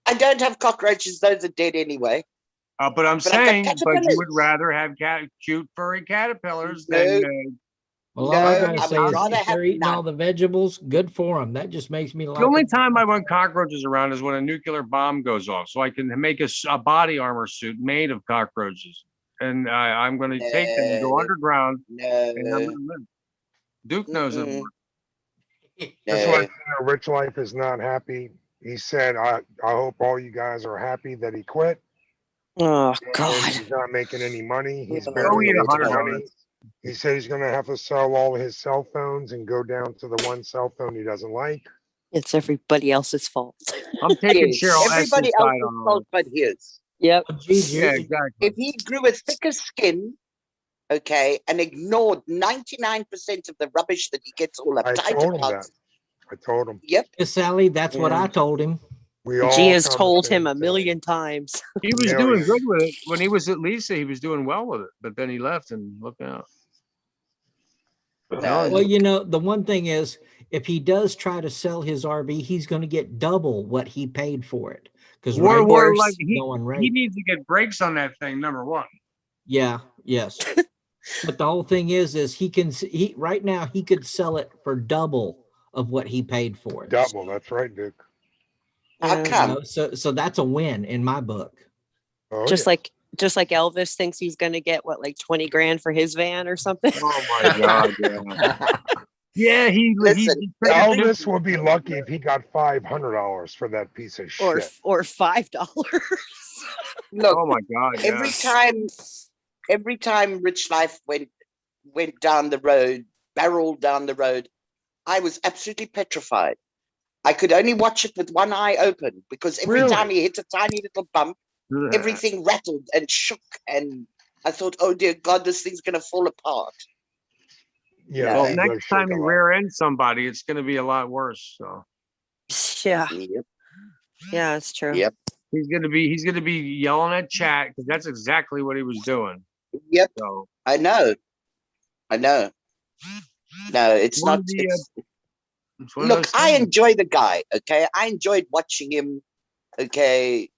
I don't have cockroaches; those are dead anyway. But I'm But I've got saying, but you would caterpillars. rather have cute furry caterpillars No, than Well, no, all I I gotta would say is rather if they're have eating all none. the vegetables, good for them. That just makes me like the only them. time I want cockroaches around is when a nuclear bomb goes off, so I can make a body armor suit made of cockroaches, and I'm going to take them and go No, underground, and I'm no, going to live. Duke knows it. mm-mm, Just like no. Rich Life is not happy. He said, I hope all you guys are happy that he quit. Oh And god. he's not making any money. He's Oh, Go barely eat making $100. money. He said he's going to have to sell all his cell phones and go down to the one cell phone he doesn't like. It's everybody else's fault. I'm taking Yes, Cheryl everybody S's side else's on all fault but his. Yep. Oh, geez, this. Yeah, yours- exactly. If he grew a thicker skin, okay, and ignored 99% of the rubbish that he gets all I uptight told him about. that. I told him. Yep. Yes, Sally, that's what Yeah. I told him. We all G has come to told the him a same million times. He was thing. doing Million. good with it when he was at Lisa. He was doing well with it, but then he left and look out. No. Well, you know, the one thing is, if he does try to sell his RV, he's going to get double what he paid for it. Because Or worse. like going he right. needs to get brakes on that thing. Number one. Yeah, yes. But the whole thing is he right now he could sell it for double of what he paid for it. Double. That's right, Duke. How Yeah. You come? know, so that's a win in my book. Oh, Just yeah. like Elvis thinks he's gonna get what, like 20 grand for his van or something. Oh my God. Yeah. Yeah, Listen, Elvis will be lucky if he got $500 for that piece of or shit. $5. Look, Oh my God. Yeah. every time Rich Life went down the road, barreled down the road, I was absolutely petrified. I could only watch it with one eye open because every Really? time he hit a tiny little bump, everything rattled and shook, and I thought, oh dear God, this thing's gonna fall apart. Yeah. Well, he next does shake time a you lot. rear end somebody, it's going to be a lot worse. So Yeah. Yep. Yeah, it's true. Yep. he's going to be yelling at chat because that's exactly what he was doing. Yep. So I know. No, it's one not. of the, it's one of Look, those I things. enjoy the guy. Okay, I enjoyed watching him. Okay,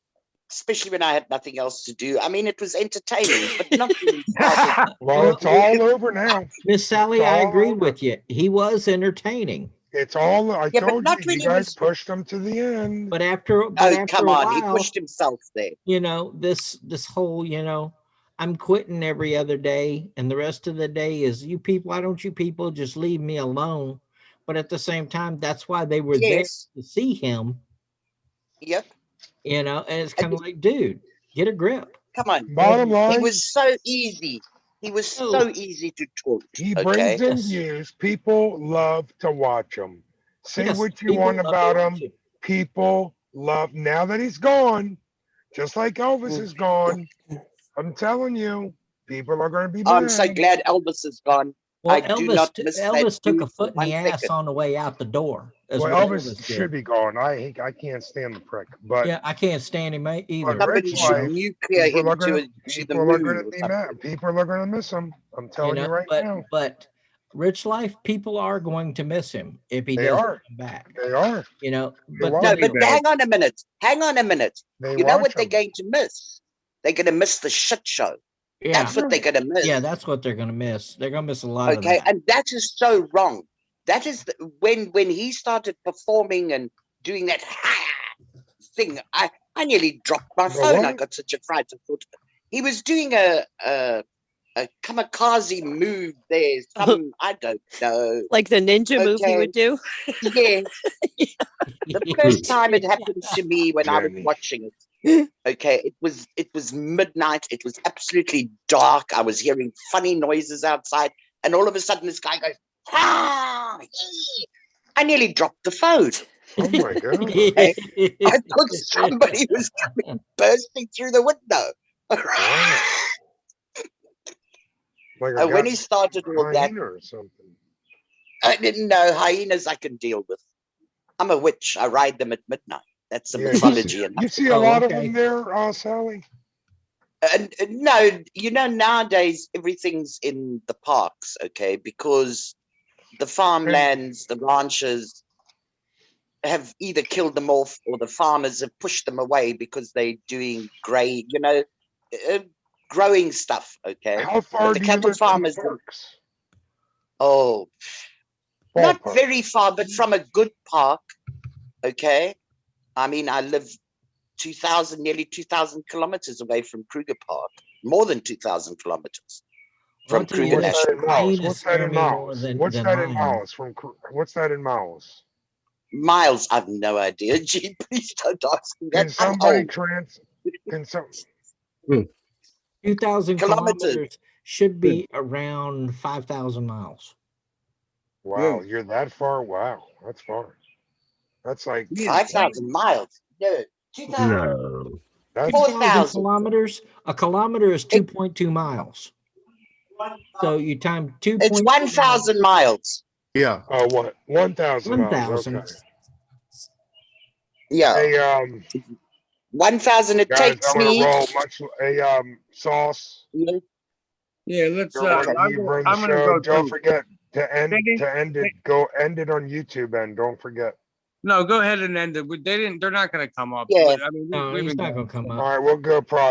especially when I had nothing else to do. I mean, it was entertaining, but not when he started. Well, it's all over now. Miss Sally, It's I all agree over. with you. He was entertaining. It's all. I Yeah, but told not you, when you he guys was. pushed him to the end. But after Oh, after come a on! He while, pushed himself there. you know, this whole, you know, I'm quitting every other day, and the rest of the day is you people. Why don't you people just leave me alone? But at the same time, that's why they were there Yes. to see him, Yep. you know. And it's I kind of just- like, dude, get a grip. Come on. Bottom He line, was so easy. He was so easy to talk to. he Okay. brings in Yes. views. People love to watch him. Say Yes, what you people want love to about watch him. him. People love. Now that he's gone, just like Elvis is gone, I'm telling you, people are going to be mad. I'm so glad Elvis is gone. Well, I do not miss that Elvis took a dude for foot in the 1 ass second. on the way out the door. Is Well, what Elvis Elvis should did. be gone. I can't stand the prick. But Yeah, I can't stand him either. But Somebody Rich should Life, nuclear people him are gonna to the people are moon gonna or be something. mad. People are gonna miss him. I'm You telling you know, right now. but Rich Life, people are going to miss him if he They doesn't are. come back. They are. You know, They but want No, then to but be back. hang on a minute. Hang on a minute. They You know watch what they're him. going to miss? They're going to miss the shit show. yeah, That's what they're going to miss. yeah, that's what they're going to miss. They're going to miss a lot of Okay, that. and that is so wrong. That is when he started performing and doing that thing. I nearly dropped my The phone. I what? got such a fright. I thought he was doing a kamikaze move there. Some I don't know. Like the ninja move he Okay. would do. Yeah. The first time it happened to me when I was Jenny. watching it. Okay, it was midnight. It was absolutely dark. I was hearing funny noises outside, and all of a sudden this guy goes, "Ah!" I nearly dropped the phone. Oh my god. Okay. I thought somebody was coming bursting through the window. Wow. Like a And when goddamn he started all that, hyena or something. I didn't know hyenas I can deal with. I'm a witch. I ride them at midnight. That's the Yeah, mythology. And you see a lot of them there, Sally? no, you know, nowadays everything's in the parks, okay, because the farmlands, the ranches have either killed them off or the farmers have pushed them away because they're doing growing stuff, okay. How far But the do you cattle live from the farmers, parks? oh, not Ballpark. very far, but from a good park, okay. I mean, I live nearly 2,000 kilometers away from Kruger Park, more than 2,000 kilometers from I'll tell you Kruger this, National Park. Miles. hyenas What's that scare in me more miles? than What's that in lions. miles? What's that in miles? Miles, I've no idea. Gee, please don't ask me Can that. I'm somebody old. can some 2,000 Kilometers. kilometers should be around 5,000 miles. wow, you're that far? Wow, that's far. That's like 5,000 miles. No, 2,000. No. that's 2,000 4,000. kilometers. A kilometer is 2.2 miles. So you time 2. It's 1,000 miles. Yeah. oh what 1,000 miles. 1,000. Okay. Yeah, Hey 1,000. It guys, takes I'm gonna me. roll much. Hey Sauce. Yeah, let's. You're welcome. I'm You gonna, run the I'm gonna show. go Don't too. forget to end Maybe- it. Go end it on YouTube, and don't forget. No, go ahead and end it. They're not going to come up. Yeah. I mean, No, we've he's been not going going to come All up. right, we'll go.